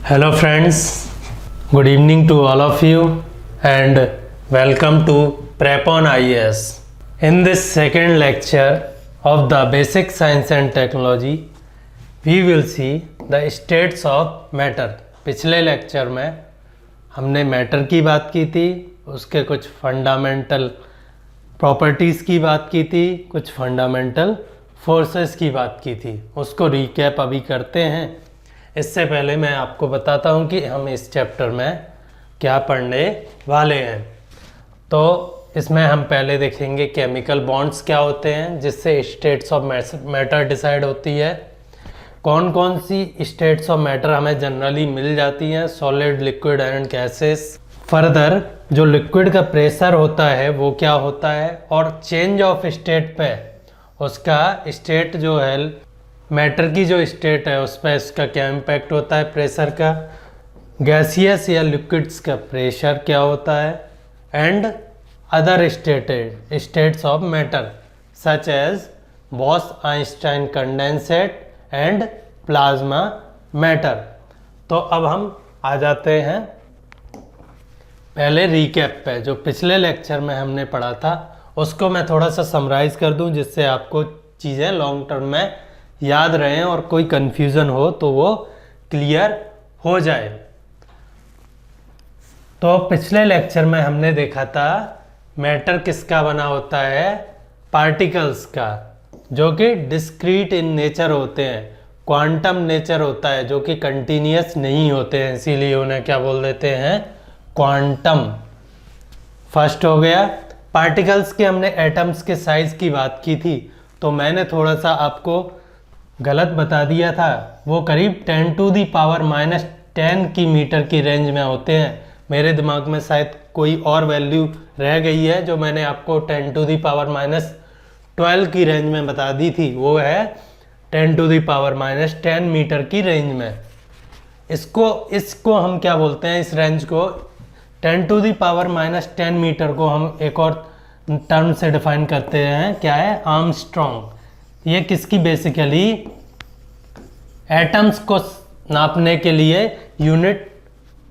Hello friends, good evening to all of you and welcome to Prep on IAS. In this second lecture of the basic science and technology, we will see the states of matter. पिछले lecture में हमने matter की बात की थी, उसके कुछ fundamental properties की बात की थी, कुछ फंडामेंटल फोर्सेस की बात की थी. उसको रिकैप अभी करते हैं. इससे पहले मैं आपको बताता हूं कि हम इस चैप्टर में क्या पढ़ने वाले हैं. तो इसमें हम पहले देखेंगे केमिकल बॉन्ड्स क्या होते हैं जिससे स्टेट्स ऑफ मैटर डिसाइड होती है. कौन कौन सी स्टेट्स ऑफ मैटर हमें जनरली मिल जाती हैं, solid, liquid and gases. Further जो लिक्विड का प्रेशर होता है वो क्या होता है, और चेंज ऑफ स्टेट पे उसका स्टेट जो है मैटर की जो स्टेट है उस पर इसका क्या इम्पैक्ट होता है, प्रेशर का. गैसियस या लिक्विड्स का प्रेशर क्या होता है, and other states of matter such as Bose Einstein condensate and plasma matter. तो अब हम आ जाते हैं पहले रिकैप पे. जो पिछले लेक्चर में हमने पढ़ा था उसको मैं थोड़ा सा समराइज कर दूं जिससे आपको चीज़ें लॉन्ग टर्म में याद रहें और कोई कंफ्यूजन हो तो वो क्लियर हो जाए. तो पिछले लेक्चर में हमने देखा था मैटर किसका बना होता है, पार्टिकल्स का, जो कि डिस्क्रीट इन नेचर होते हैं, क्वांटम नेचर होता है, जो कि कंटिन्यूअस नहीं होते हैं, इसीलिए उन्हें क्या बोल देते हैं, क्वांटम. फर्स्ट हो गया. पार्टिकल्स के हमने एटम्स के साइज की बात की थी तो मैंने थोड़ा सा आपको गलत बता दिया था. वो करीब 10⁻⁻10 की मीटर की रेंज में होते हैं. मेरे दिमाग में शायद कोई और वैल्यू रह गई है जो मैंने आपको 10⁻12 की रेंज में बता दी थी. वो है 10⁻10 मीटर की रेंज में. इसको हम क्या बोलते हैं, इस रेंज को 10⁻10 मीटर को हम एक और टर्म से डिफाइन करते हैं. क्या है, आर्मस्ट्रॉन्ग. ये किसकी बेसिकली एटम्स को नापने के लिए यूनिट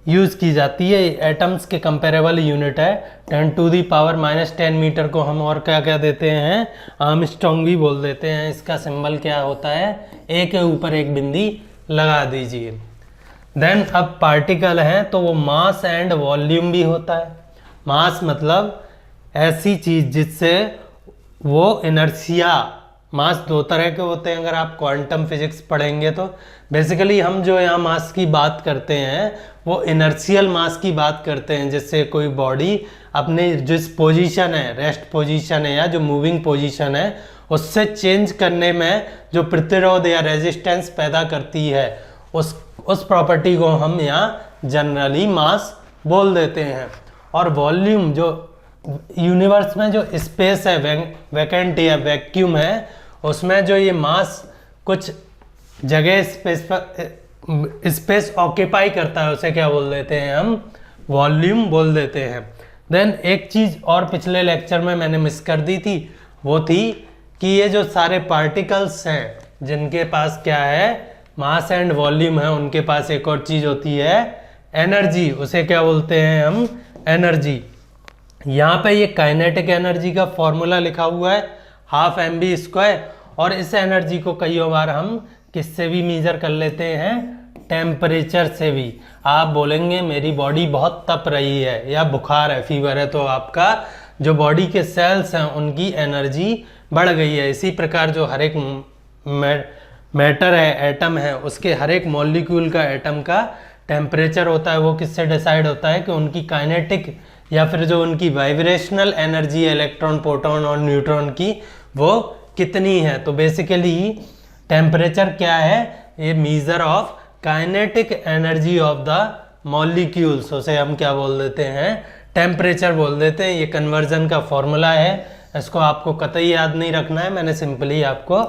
यूज़ की जाती है. एटम्स के कंपेरेबल यूनिट है. 10⁻10 मीटर को हम और क्या क्या देते हैं, आर्मस्ट्रॉन्ग भी बोल देते हैं. इसका सिंबल क्या होता है, ए के ऊपर एक बिंदी लगा दीजिए. देन अब पार्टिकल हैं तो वो मास एंड वॉल्यूम भी होता है. मास मतलब ऐसी चीज़ जिससे वो इनर्शिया. मास दो तरह के होते हैं अगर आप क्वांटम फिजिक्स पढ़ेंगे तो. बेसिकली हम जो यहाँ मास की बात करते हैं वो इनर्शियल मास की बात करते हैं, जिससे कोई बॉडी अपने जिस पोजीशन है, रेस्ट पोजीशन है या जो मूविंग पोजीशन है, उससे चेंज करने में जो प्रतिरोध या रेजिस्टेंस पैदा करती है उस प्रॉपर्टी को हम यहाँ जनरली मास बोल देते हैं. और वॉल्यूम जो यूनिवर्स में जो स्पेस है, वैकेंट या वैक्यूम है, उसमें जो ये मास कुछ जगह स्पेस ऑक्यूपाई करता है उसे क्या बोल देते हैं, हम वॉल्यूम बोल देते हैं. देन एक चीज़ और पिछले लेक्चर में मैंने मिस कर दी थी, वो थी कि ये जो सारे पार्टिकल्स हैं जिनके पास क्या है, मास एंड वॉल्यूम है, उनके पास एक और चीज़ होती है, एनर्जी. उसे क्या बोलते हैं हम, एनर्जी. यहाँ पे ये काइनेटिक एनर्जी का फॉर्मूला लिखा हुआ है 12mv². और इस एनर्जी को कई बार हम किससे भी मेजर कर लेते हैं, टेम्परेचर से भी. आप बोलेंगे मेरी बॉडी बहुत तप रही है या बुखार है, फीवर है, तो आपका जो बॉडी के सेल्स हैं उनकी एनर्जी बढ़ गई है. इसी प्रकार जो हर एक मैटर है, एटम है, उसके हर एक मॉलिक्यूल का, एटम का टेम्परेचर होता है. वो किससे डिसाइड होता है कि उनकी काइनेटिक या फिर जो उनकी वाइब्रेशनल एनर्जी है, इलेक्ट्रॉन, प्रोटॉन और न्यूट्रॉन की, वो कितनी है. तो बेसिकली टेम्परेचर क्या है, ये measure of kinetic energy of the molecules. उसे हम क्या बोल देते हैं, टेम्परेचर बोल देते हैं. ये कन्वर्जन का फॉर्मूला है, इसको आपको कतई याद नहीं रखना है, मैंने सिंपली आपको.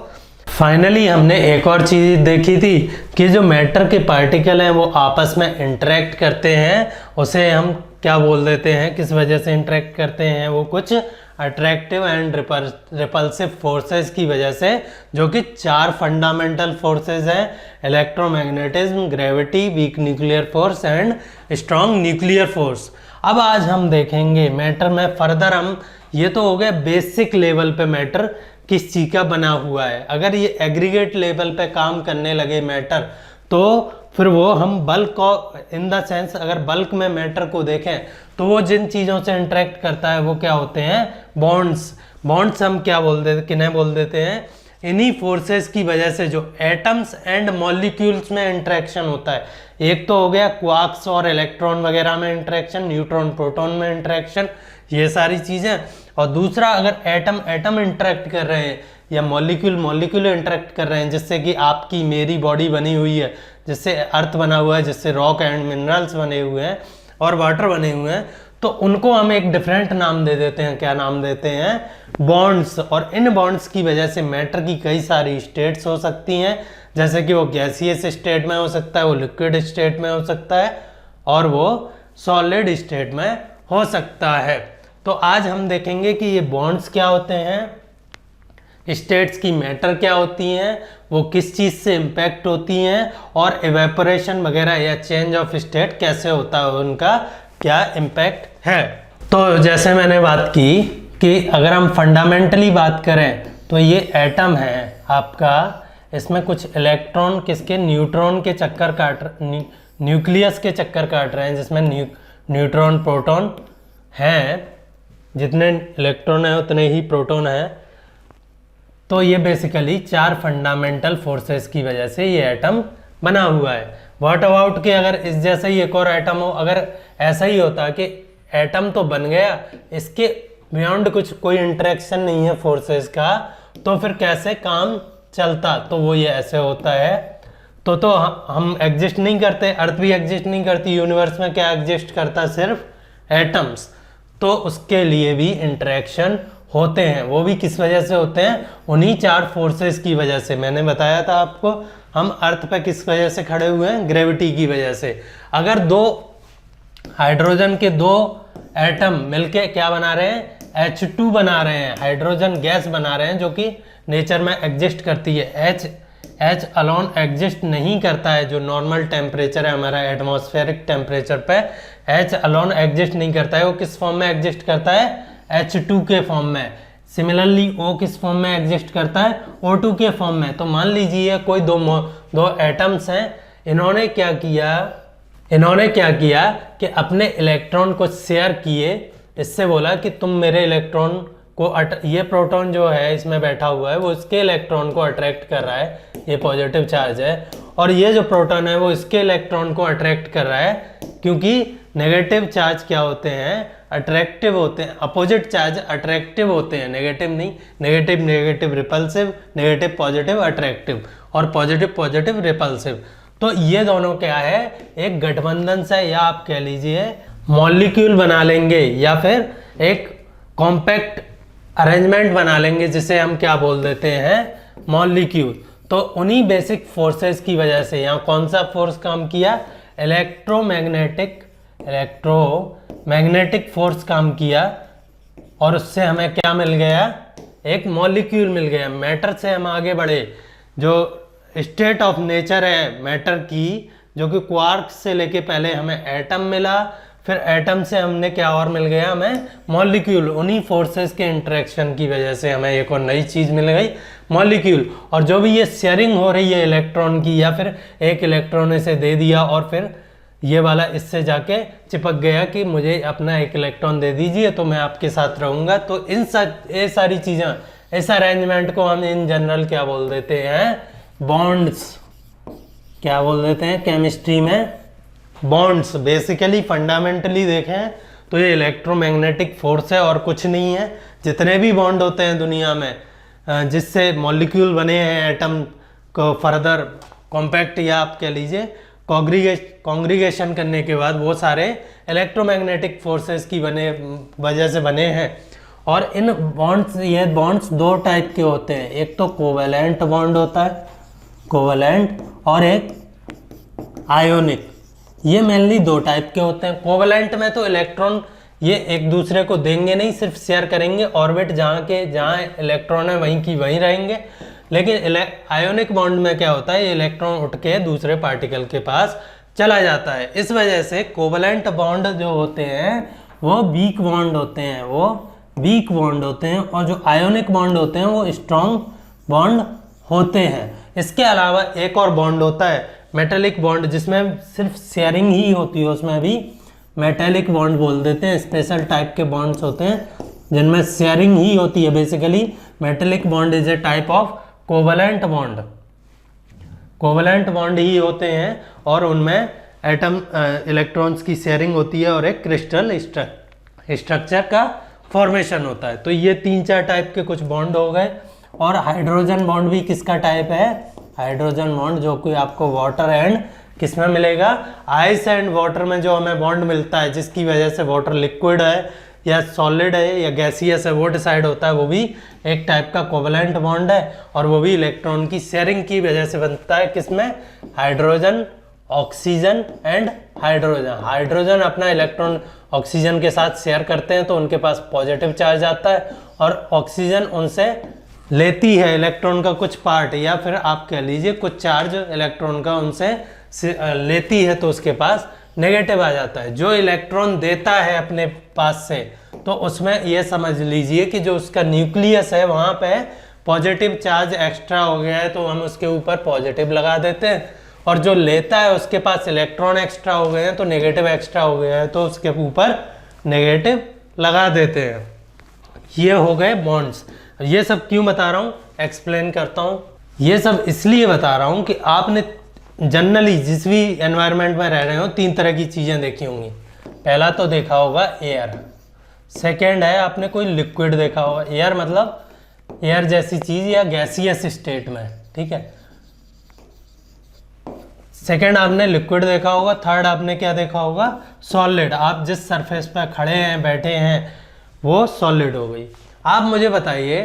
फाइनली हमने एक और चीज़ देखी थी कि जो मैटर के पार्टिकल हैं वो आपस में इंटरेक्ट करते हैं. उसे हम क्या बोल देते हैं, किस वजह से इंटरेक्ट करते हैं, वो कुछ अट्रैक्टिव एंड रिपल्सिव फोर्सेस की वजह से, जो कि 4 फंडामेंटल फोर्सेस हैं, electromagnetism, gravity, weak nuclear force and strong nuclear force. अब आज हम देखेंगे मैटर में फर्दर, हम ये तो हो गया बेसिक लेवल पे मैटर किस चीज़ का बना हुआ है। अगर ये एग्रीगेट लेवल पे काम करने लगे मैटर, तो फिर वो हम बल्क इन द सेंस, अगर बल्क में मैटर को देखें तो वो जिन चीज़ों से इंटरेक्ट करता है वो क्या होते हैं, बॉन्ड्स। बॉन्ड्स हम क्या बोल देते, किन्हें बोल देते हैं, इन्हीं फोर्सेस की वजह से जो एटम्स एंड मॉलिक्यूल्स में इंटरेक्शन होता है। एक तो हो गया क्वार्क्स और इलेक्ट्रॉन वगैरह में इंटरेक्शन, न्यूट्रॉन प्रोटॉन में इंटरेक्शन, ये सारी चीज़ें। और दूसरा, अगर एटम एटम इंटरेक्ट कर रहे हैं या मॉलिक्यूल मॉलिक्यूल इंटरेक्ट कर रहे हैं, जिससे कि आपकी मेरी बॉडी बनी हुई है, जिससे अर्थ बना हुआ है, जिससे रॉक एंड मिनरल्स बने हुए हैं और वाटर बने हुए हैं, तो उनको हम एक डिफरेंट नाम दे देते हैं। क्या नाम देते हैं, बॉन्ड्स। और इन बॉन्ड्स की वजह से मैटर की कई सारी स्टेट्स हो सकती हैं, जैसे कि वो गैसियस स्टेट में हो सकता है, वो लिक्विड स्टेट में हो सकता है, और वो सॉलिड स्टेट में हो सकता है। तो आज हम देखेंगे कि ये बॉन्ड्स क्या होते हैं, स्टेट्स की मैटर क्या होती हैं, वो किस चीज़ से इम्पैक्ट होती हैं, और एवेपोरेशन वगैरह या चेंज ऑफ स्टेट कैसे होता है, उनका क्या इम्पैक्ट है। तो जैसे मैंने बात की कि अगर हम फंडामेंटली बात करें तो ये एटम है आपका, इसमें कुछ इलेक्ट्रॉन किसके, न्यूट्रॉन के चक्कर काट, न्यूक्लियस के चक्कर काट रहे हैं, जिसमें न्यूट्रॉन प्रोटॉन हैं, जितने इलेक्ट्रॉन है उतने ही प्रोटॉन है। तो ये बेसिकली 4 फंडामेंटल फोर्सेस की वजह से ये एटम बना हुआ है। व्हाट अबाउट कि अगर इस जैसा ही एक और एटम हो, अगर ऐसा ही होता कि एटम तो बन गया, इसके बियॉन्ड कुछ कोई इंटरेक्शन नहीं है फोर्सेस का, तो फिर कैसे काम चलता, तो वो ये ऐसे होता है। तो हम एग्जिस्ट नहीं करते, अर्थ भी एग्जिस्ट नहीं करती, यूनिवर्स में क्या एग्जिस्ट करता, सिर्फ एटम्स। तो उसके लिए भी इंटरेक्शन होते हैं, वो भी किस वजह से होते हैं, उन्हीं 4 फोर्सेस की वजह से। मैंने बताया था आपको, हम अर्थ पे किस वजह से खड़े हुए हैं, ग्रेविटी की वजह से। अगर 2 हाइड्रोजन के 2 एटम मिलके क्या बना रहे हैं, H2 बना रहे हैं, हाइड्रोजन गैस बना रहे हैं, जो कि नेचर में एग्जिस्ट करती है। H अलोन एग्जिस्ट नहीं करता है, जो नॉर्मल टेम्परेचर है हमारा एटमॉस्फेरिक टेम्परेचर पे, H अलोन एग्जिस्ट नहीं करता है। वो किस फॉर्म में एग्जिस्ट करता है, H2 के फॉर्म में। सिमिलरली O किस फॉर्म में एग्जिस्ट करता है, O2 के फॉर्म में। तो मान लीजिए कोई दो एटम्स हैं, इन्होंने क्या किया कि अपने इलेक्ट्रॉन को शेयर किए, इससे बोला कि तुम मेरे इलेक्ट्रॉन को ये प्रोटॉन जो है इसमें बैठा हुआ है वो इसके इलेक्ट्रॉन को अट्रैक्ट कर रहा है, ये पॉजिटिव चार्ज है, और ये जो प्रोटॉन है वो इसके इलेक्ट्रॉन को अट्रैक्ट कर रहा है, क्योंकि नेगेटिव चार्ज क्या होते हैं, अट्रैक्टिव होते हैं। अपोजिट चार्ज अट्रैक्टिव होते हैं, नेगेटिव नहीं। Negative repulsive, negative positive attractive, और पॉजिटिव रिपल्सिव। तो ये दोनों क्या है, एक गठबंधन से, या आप कह लीजिए मॉलिक्यूल बना लेंगे, या फिर एक कॉम्पैक्ट अरेंजमेंट बना लेंगे, जिसे हम क्या बोल देते हैं, मॉलिक्यूल। तो उन्हीं बेसिक फोर्सेस की वजह से यहाँ कौन सा फोर्स काम किया, इलेक्ट्रोमैग्नेटिक फोर्स काम किया, और उससे हमें क्या मिल गया, एक मॉलिक्यूल मिल गया। मैटर से हम आगे बढ़े, जो स्टेट ऑफ नेचर है मैटर की, जो कि क्वार्क से लेके पहले हमें एटम मिला, फिर एटम से हमने क्या और मिल गया, हमें मॉलिक्यूल। उन्हीं फोर्सेस के इंटरेक्शन की वजह से हमें एक और नई चीज़ मिल गई, मॉलिक्यूल। और जो भी ये शेयरिंग हो रही है इलेक्ट्रॉन की, या फिर एक इलेक्ट्रॉन इसे दे दिया और फिर ये वाला इससे जाके चिपक गया कि मुझे अपना एक इलेक्ट्रॉन दे दीजिए तो मैं आपके साथ रहूँगा। तो ये सारी चीज़ें, इस अरेंजमेंट को हम इन जनरल क्या बोल देते हैं, बॉन्ड्स। क्या बोल देते हैं केमिस्ट्री में, बॉन्ड्स। बेसिकली फंडामेंटली देखें तो ये इलेक्ट्रोमैग्नेटिक फोर्स है और कुछ नहीं है। जितने भी बॉन्ड होते हैं दुनिया में, जिससे मॉलिक्यूल बने हैं एटम को फर्दर कॉम्पैक्ट या आप कह लीजिए कॉन्ग्रीगेशन करने के बाद, वो सारे इलेक्ट्रोमैग्नेटिक फोर्सेस की वजह से बने हैं। और इन बॉन्ड्स, ये बॉन्ड्स 2 टाइप के होते हैं, एक तो कोवेलेंट बॉन्ड होता है, कोवेलेंट, और एक आयोनिक। ये मेनली 2 टाइप के होते हैं। कोवेलेंट में तो इलेक्ट्रॉन ये एक दूसरे को देंगे नहीं, सिर्फ शेयर करेंगे। ऑर्बिट जहाँ इलेक्ट्रॉन है वहीं की वहीं रहेंगे। लेकिन आयोनिक बॉन्ड में क्या होता है, ये इलेक्ट्रॉन उठ के दूसरे पार्टिकल के पास चला जाता है। इस वजह से कोवलेंट बॉन्ड जो होते हैं वो वीक बॉन्ड होते हैं, और जो आयोनिक बॉन्ड होते हैं वो स्ट्रॉन्ग बॉन्ड होते हैं। इसके अलावा एक और बॉन्ड होता है मेटेलिक बॉन्ड, जिसमें सिर्फ शेयरिंग ही होती है, उसमें भी मेटेलिक बॉन्ड बोल देते हैं। स्पेशल टाइप के बॉन्ड्स होते हैं जिनमें शेयरिंग ही होती है। Basically metallic bond is a type of covalent bond, covalent bond ही होते हैं और उनमें एटम इलेक्ट्रॉन्स की शेयरिंग होती है और एक क्रिस्टल स्ट्रक्चर का फॉर्मेशन होता है। तो ये 3-4 टाइप के कुछ बॉन्ड हो गए। और हाइड्रोजन बॉन्ड भी किसका टाइप है, हाइड्रोजन बॉन्ड जो कि आपको वाटर एंड किस में मिलेगा, आइस एंड वाटर में जो हमें बॉन्ड मिलता है, जिसकी वजह से वाटर लिक्विड है या सॉलिड है या गैसियस है वो डिसाइड होता है, वो भी एक टाइप का कोवलेंट बॉन्ड है। और वो भी इलेक्ट्रॉन की शेयरिंग की वजह से बनता है। किसमें, hydrogen, oxygen and hydrogen. Hydrogen अपना इलेक्ट्रॉन ऑक्सीजन के साथ शेयर करते हैं तो उनके पास पॉजिटिव चार्ज आता है, और ऑक्सीजन उनसे लेती है इलेक्ट्रॉन का कुछ पार्ट, या फिर आप कह लीजिए कुछ चार्ज इलेक्ट्रॉन का उनसे लेती है, तो उसके पास नेगेटिव आ जाता है। जो इलेक्ट्रॉन देता है अपने पास से, तो उसमें ये समझ लीजिए कि जो उसका न्यूक्लियस है वहाँ पे पॉजिटिव चार्ज एक्स्ट्रा हो गया है तो हम उसके ऊपर पॉजिटिव लगा देते हैं, और जो लेता है उसके पास इलेक्ट्रॉन एक्स्ट्रा हो गए हैं तो नेगेटिव एक्स्ट्रा हो गया है तो उसके ऊपर नेगेटिव लगा देते हैं। ये हो गए बॉन्ड्स। ये सब क्यों बता रहा हूँ, एक्सप्लेन करता हूँ। ये सब इसलिए बता रहा हूँ कि आपने जनरली जिस भी एनवायरनमेंट में रह रहे हो 3 तरह की चीज़ें देखी होंगी। पहला तो देखा होगा एयर, सेकेंड है आपने कोई लिक्विड देखा होगा, एयर मतलब एयर जैसी चीज़ या गैसियस स्टेट में, ठीक है। सेकेंड आपने लिक्विड देखा होगा। थर्ड आपने क्या देखा होगा, सॉलिड। आप जिस सरफेस पर खड़े हैं, बैठे हैं, वो सॉलिड हो गई। आप मुझे बताइए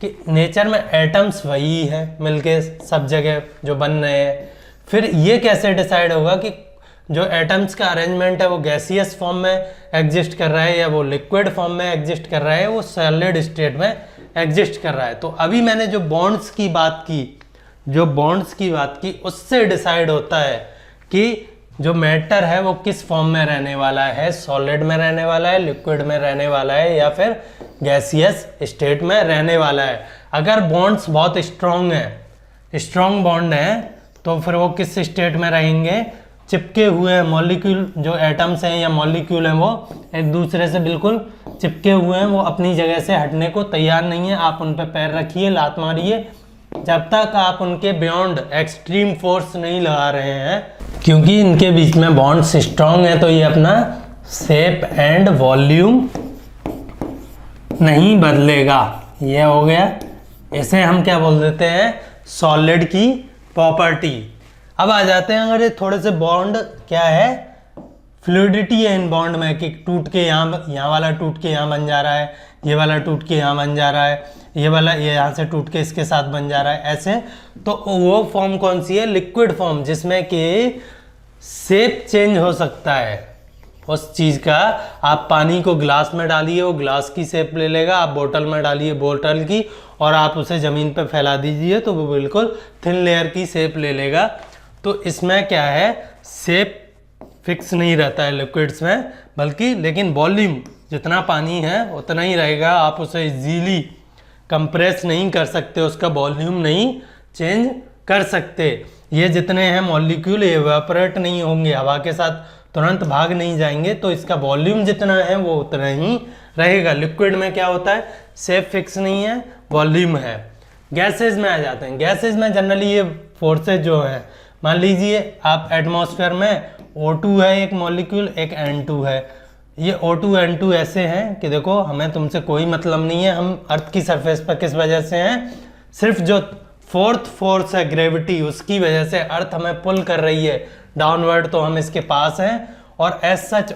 कि नेचर में एटम्स वही है मिलके सब जगह जो बन रहे हैं, फिर ये कैसे डिसाइड होगा कि जो एटम्स का अरेंजमेंट है वो गैसियस फॉर्म में एग्जिस्ट कर रहा है या वो लिक्विड फॉर्म में एग्जिस्ट कर रहा है, वो सॉलिड स्टेट में एग्जिस्ट कर रहा है। तो अभी मैंने जो बॉन्ड्स की बात की, उससे डिसाइड होता है कि जो मैटर है वो किस फॉर्म में रहने वाला है, सॉलिड में रहने वाला है, लिक्विड में रहने वाला है, या फिर गैसियस स्टेट में रहने वाला है। अगर बॉन्ड्स बहुत स्ट्रॉन्ग बॉन्ड हैं तो फिर वो किस स्टेट में रहेंगे, चिपके हुए मॉलिक्यूल, जो एटम्स हैं या मॉलिक्यूल हैं वो एक दूसरे से बिल्कुल चिपके हुए हैं, वो अपनी जगह से हटने को तैयार नहीं है। आप उन पर पैर रखिए, लात मारिए, जब तक आप उनके बियॉन्ड एक्सट्रीम फोर्स नहीं लगा रहे हैं, क्योंकि इनके बीच में बॉन्ड्स स्ट्रॉन्ग है तो ये अपना शेप एंड वॉल्यूम नहीं बदलेगा। ये हो गया, इसे हम क्या बोल देते हैं, सॉलिड की प्रॉपर्टी। अब आ जाते हैं, अगर ये थोड़े से बॉन्ड क्या है, फ्लूइडिटी है इन बॉन्ड में कि टूट के यहाँ वाला टूट के यहाँ बन जा रहा है, ये वाला टूट के यहाँ बन जा रहा है, ये वाला ये यहाँ से टूट के इसके साथ बन जा रहा है, ऐसे। तो वो फॉर्म कौन सी है, लिक्विड फॉर्म, जिसमें कि शेप चेंज हो सकता है उस चीज़ का। आप पानी को ग्लास में डालिए, वो ग्लास की शेप ले लेगा, आप बोतल में डालिए बोतल की, और आप उसे ज़मीन पर फैला दीजिए तो वो बिल्कुल थिन लेयर की शेप ले लेगा। तो इसमें क्या है, शेप फिक्स नहीं रहता है लिक्विड्स में, बल्कि लेकिन वॉल्यूम जितना पानी है उतना ही रहेगा। आप उसे इजीली कंप्रेस नहीं कर सकते, उसका वॉल्यूम नहीं चेंज कर सकते। ये जितने हैं मॉलिक्यूल ये इवेपोरेट नहीं होंगे, हवा के साथ तुरंत भाग नहीं जाएंगे, तो इसका वॉल्यूम जितना है वो उतना ही रहेगा। लिक्विड में क्या होता है, शेप फिक्स नहीं है, वॉल्यूम है। गैसेज में आ जाते हैं। गैसेज में जनरली ये फोर्सेज जो है, मान लीजिए आप एटमॉस्फेयर में O2 है एक मॉलिक्यूल, एक N2 है। ये O2 N2 ऐसे हैं कि देखो हमें तुमसे कोई मतलब नहीं है, हम अर्थ की सरफेस पर किस वजह से हैं, सिर्फ जो फोर्थ फोर्स है ग्रेविटी, उसकी वजह से अर्थ हमें पुल कर रही है डाउनवर्ड, तो हम इसके पास हैं। और एज सच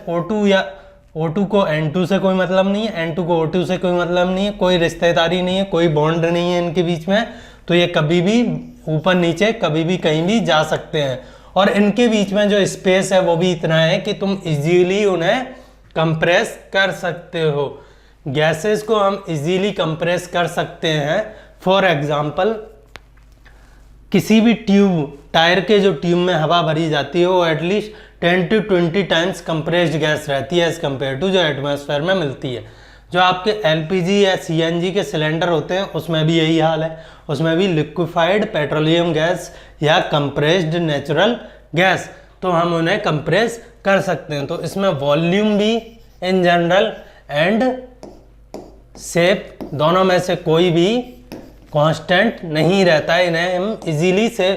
O2 को N2 से कोई मतलब नहीं है, N2 को O2 से कोई मतलब नहीं है, कोई रिश्तेदारी नहीं है, कोई बॉन्ड नहीं है इनके बीच में। तो ये कभी भी ऊपर नीचे कभी भी कहीं भी जा सकते हैं, और इनके बीच में जो स्पेस है वो भी इतना है कि तुम इजीली उन्हें कंप्रेस कर सकते हो। गैसेस को हम इजीली कंप्रेस कर सकते हैं। फॉर एग्जांपल किसी भी ट्यूब, टायर के जो ट्यूब में हवा भरी जाती है वो at least 10 to 20 times compressed gas रहती है एज कम्पेयर टू जो एटमॉस्फेयर में मिलती है। जो आपके एलपीजी या सीएनजी के सिलेंडर होते हैं उसमें भी यही हाल है, उसमें भी लिक्विफाइड पेट्रोलियम गैस या कंप्रेस्ड नेचुरल गैस, तो हम उन्हें कंप्रेस कर सकते हैं। तो इसमें वॉल्यूम भी इन जनरल एंड शेप दोनों में से कोई भी कांस्टेंट नहीं रहता है, इन्हें हम इजीली से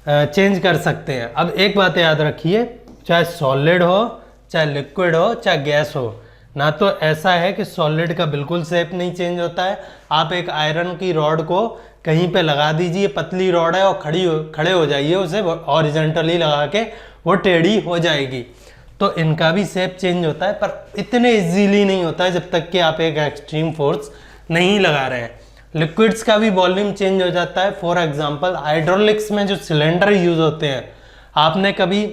चेंज कर सकते हैं। अब एक बात याद रखिए, चाहे सॉलिड हो, चाहे लिक्विड हो, चाहे गैस हो, ना तो ऐसा है कि सॉलिड का बिल्कुल शेप नहीं चेंज होता है। आप एक आयरन की रॉड को कहीं पे लगा दीजिए, पतली रॉड है, और खड़े हो जाइए उसे हॉरिजॉन्टली लगा के, वो टेढ़ी हो जाएगी। तो इनका भी शेप चेंज होता है, पर इतने इजीली नहीं होता है जब तक कि आप एक एक्सट्रीम फोर्स नहीं लगा रहे हैं। लिक्विड्स का भी वॉल्यूम चेंज हो जाता है। फॉर एग्जांपल हाइड्रोलिक्स में जो सिलेंडर यूज होते हैं, आपने कभी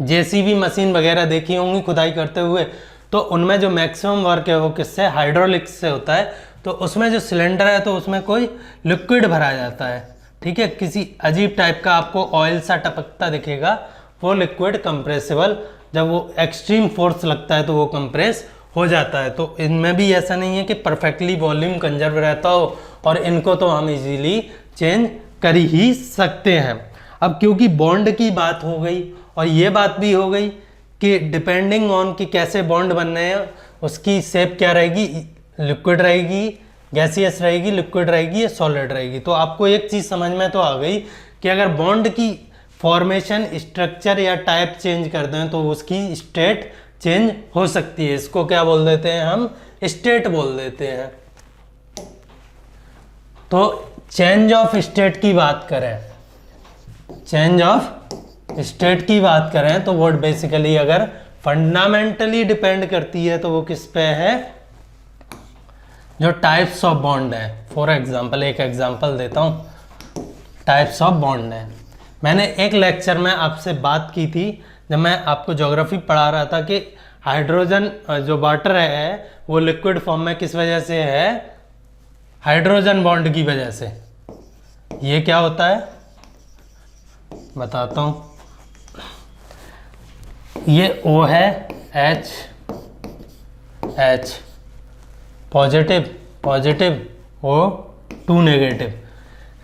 जेसीबी मशीन वगैरह देखी होंगी खुदाई करते हुए, तो उनमें जो मैक्सिमम वर्क है वो किससे, हाइड्रोलिक्स से होता है। तो उसमें जो सिलेंडर है तो उसमें कोई लिक्विड भरा जाता है, ठीक है, किसी अजीब टाइप का आपको ऑयल सा टपकता दिखेगा, वो लिक्विड कंप्रेसिबल, जब वो एक्सट्रीम फोर्स लगता है तो वो कंप्रेस हो जाता है। तो इनमें भी ऐसा नहीं है कि परफेक्टली वॉल्यूम कंजर्व रहता हो, और इनको तो हम इजीली चेंज कर ही सकते हैं। अब क्योंकि बॉन्ड की बात हो गई और ये बात भी हो गई कि डिपेंडिंग ऑन कि कैसे बॉन्ड बनने हैं, उसकी शेप क्या रहेगी, लिक्विड रहेगी, गैसियस रहेगी, लिक्विड रहेगी या सॉलिड रहेगी। तो आपको एक चीज़ समझ में तो आ गई कि अगर बॉन्ड की फॉर्मेशन, स्ट्रक्चर या टाइप चेंज कर दें तो उसकी स्टेट चेंज हो सकती है। इसको क्या बोल देते हैं हम, स्टेट बोल देते हैं। तो चेंज ऑफ स्टेट की बात करें, चेंज ऑफ स्टेट की बात करें तो वो बेसिकली अगर फंडामेंटली डिपेंड करती है तो वो किस पे है, जो टाइप्स ऑफ बॉन्ड है। फॉर एग्जांपल एक एग्जांपल देता हूँ, टाइप्स ऑफ बॉन्ड है। मैंने एक लेक्चर में आपसे बात की थी जब मैं आपको ज्योग्राफी पढ़ा रहा था कि हाइड्रोजन जो वाटर है वो लिक्विड फॉर्म में किस वजह से है, हाइड्रोजन बॉन्ड की वजह से। ये क्या होता है बताता हूँ, ये O है, H positive, O2 negative,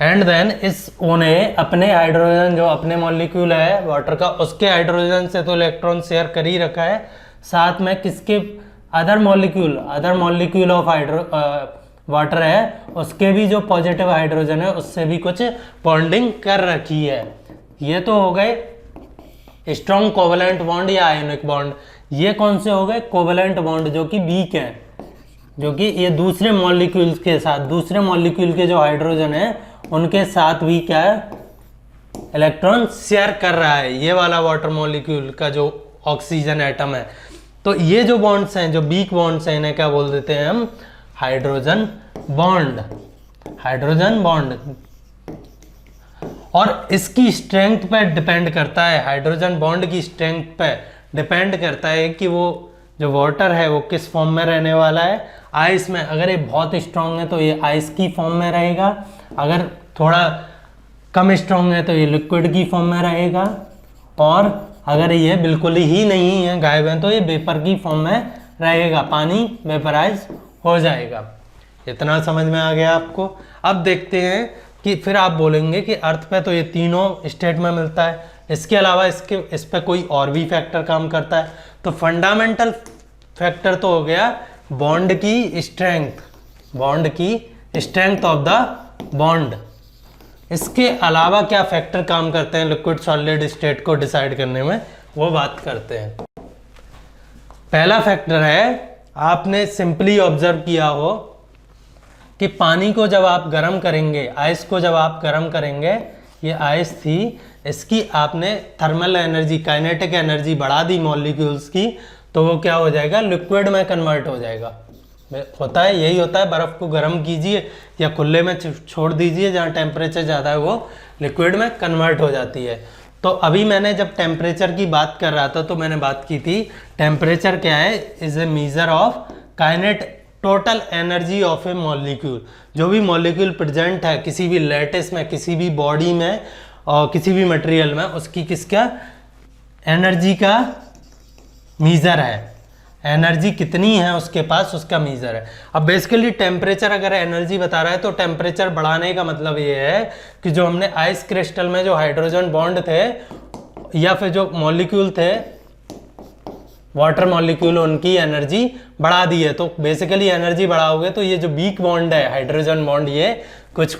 and then इस O ने अपने हाइड्रोजन, जो अपने मॉलिक्यूल है वाटर का, उसके हाइड्रोजन से तो इलेक्ट्रॉन शेयर कर ही रखा है, साथ में किसके अदर मॉलिक्यूल ऑफ वाटर है उसके भी जो पॉजिटिव हाइड्रोजन है उससे भी कुछ बॉन्डिंग कर रखी है। ये तो हो गए स्ट्रॉन्ग कोवलेंट बॉन्ड या आयोनिक बॉन्ड। ये कौन से हो गए, कोवलेंट बॉन्ड, जो कि वीक है, जो कि ये दूसरे मॉलिक्यूल्स के साथ, दूसरे मॉलिक्यूल के जो हाइड्रोजन है उनके साथ भी क्या है, इलेक्ट्रॉन शेयर कर रहा है। ये वाला वाटर मॉलिक्यूल का जो ऑक्सीजन एटम है, तो ये जो बॉन्ड्स हैं, जो वीक बॉन्ड्स हैं, इन्हें क्या बोल देते हैं हम, हाइड्रोजन बॉन्ड, हाइड्रोजन बॉन्ड। और इसकी स्ट्रेंथ पे डिपेंड करता है, हाइड्रोजन बॉन्ड की स्ट्रेंथ पे डिपेंड करता है कि वो जो वाटर है वो किस फॉर्म में रहने वाला है। आइस में अगर ये बहुत स्ट्रांग है तो ये आइस की फॉर्म में रहेगा, अगर थोड़ा कम स्ट्रांग है तो ये लिक्विड की फॉर्म में रहेगा, और अगर ये बिल्कुल ही नहीं है, गायब है, तो ये वेपर की फॉर्म में रहेगा, पानी वेपराइज हो जाएगा। इतना समझ में आ गया आपको। अब देखते हैं कि फिर आप बोलेंगे कि अर्थ पे तो ये तीनों स्टेट में मिलता है, इसके अलावा इस पे कोई और भी फैक्टर काम करता है। तो फंडामेंटल फैक्टर तो हो गया बॉन्ड की स्ट्रेंथ, बॉन्ड की स्ट्रेंथ ऑफ द बॉन्ड। इसके अलावा क्या फैक्टर काम करते हैं लिक्विड सॉलिड स्टेट को डिसाइड करने में, वो बात करते हैं। पहला फैक्टर है, आपने सिंपली ऑब्जर्व किया हो कि पानी को जब आप गर्म करेंगे, आइस को जब आप गर्म करेंगे, ये आइस थी, इसकी आपने थर्मल एनर्जी, काइनेटिक एनर्जी बढ़ा दी मॉलिक्यूल्स की, तो वो क्या हो जाएगा, लिक्विड में कन्वर्ट हो जाएगा। होता है, यही होता है, बर्फ़ को गर्म कीजिए या खुले में छोड़ दीजिए, जहाँ टेम्परेचर ज़्यादा है वो लिक्विड में कन्वर्ट हो जाती है। तो अभी मैंने जब टेम्परेचर की बात कर रहा था तो मैंने बात की थी टेम्परेचर क्या है, is a measure of kinetic total energy of a molecule. जो भी मॉलिक्यूल प्रेजेंट है किसी भी लैटिस में, किसी भी बॉडी में और किसी भी मटेरियल में, उसकी किसका एनर्जी का मीज़र है, एनर्जी कितनी है उसके पास, उसका मीज़र है। अब बेसिकली टेम्परेचर अगर एनर्जी बता रहा है तो टेम्परेचर बढ़ाने का मतलब ये है कि जो हमने आइस क्रिस्टल में जो हाइड्रोजन बॉन्ड थे या फिर जो मॉलिक्यूल थे वाटर मॉलिक्यूल, उनकी एनर्जी बढ़ा दी है। तो बेसिकली एनर्जी बढ़ाओगे तो ये जो वीक बॉन्ड है हाइड्रोजन बॉन्ड, ये कुछ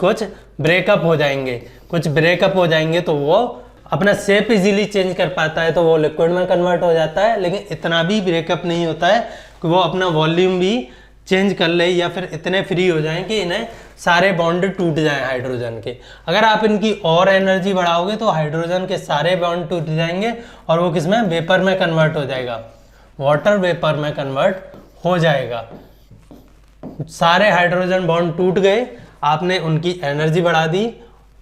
ब्रेकअप हो जाएंगे, कुछ ब्रेकअप हो जाएंगे तो वो अपना शेप इजीली चेंज कर पाता है, तो वो लिक्विड में कन्वर्ट हो जाता है। लेकिन इतना भी ब्रेकअप नहीं होता है कि वो अपना वॉल्यूम भी चेंज कर ले या फिर इतने फ्री हो जाएं कि इन्हें सारे बॉन्ड टूट जाएं हाइड्रोजन के। अगर आप इनकी और एनर्जी बढ़ाओगे तो हाइड्रोजन के सारे बॉन्ड टूट जाएंगे और वो किसमें, वेपर में कन्वर्ट हो जाएगा, वाटर वेपर में कन्वर्ट हो जाएगा। सारे हाइड्रोजन बॉन्ड टूट गए, आपने उनकी एनर्जी बढ़ा दी,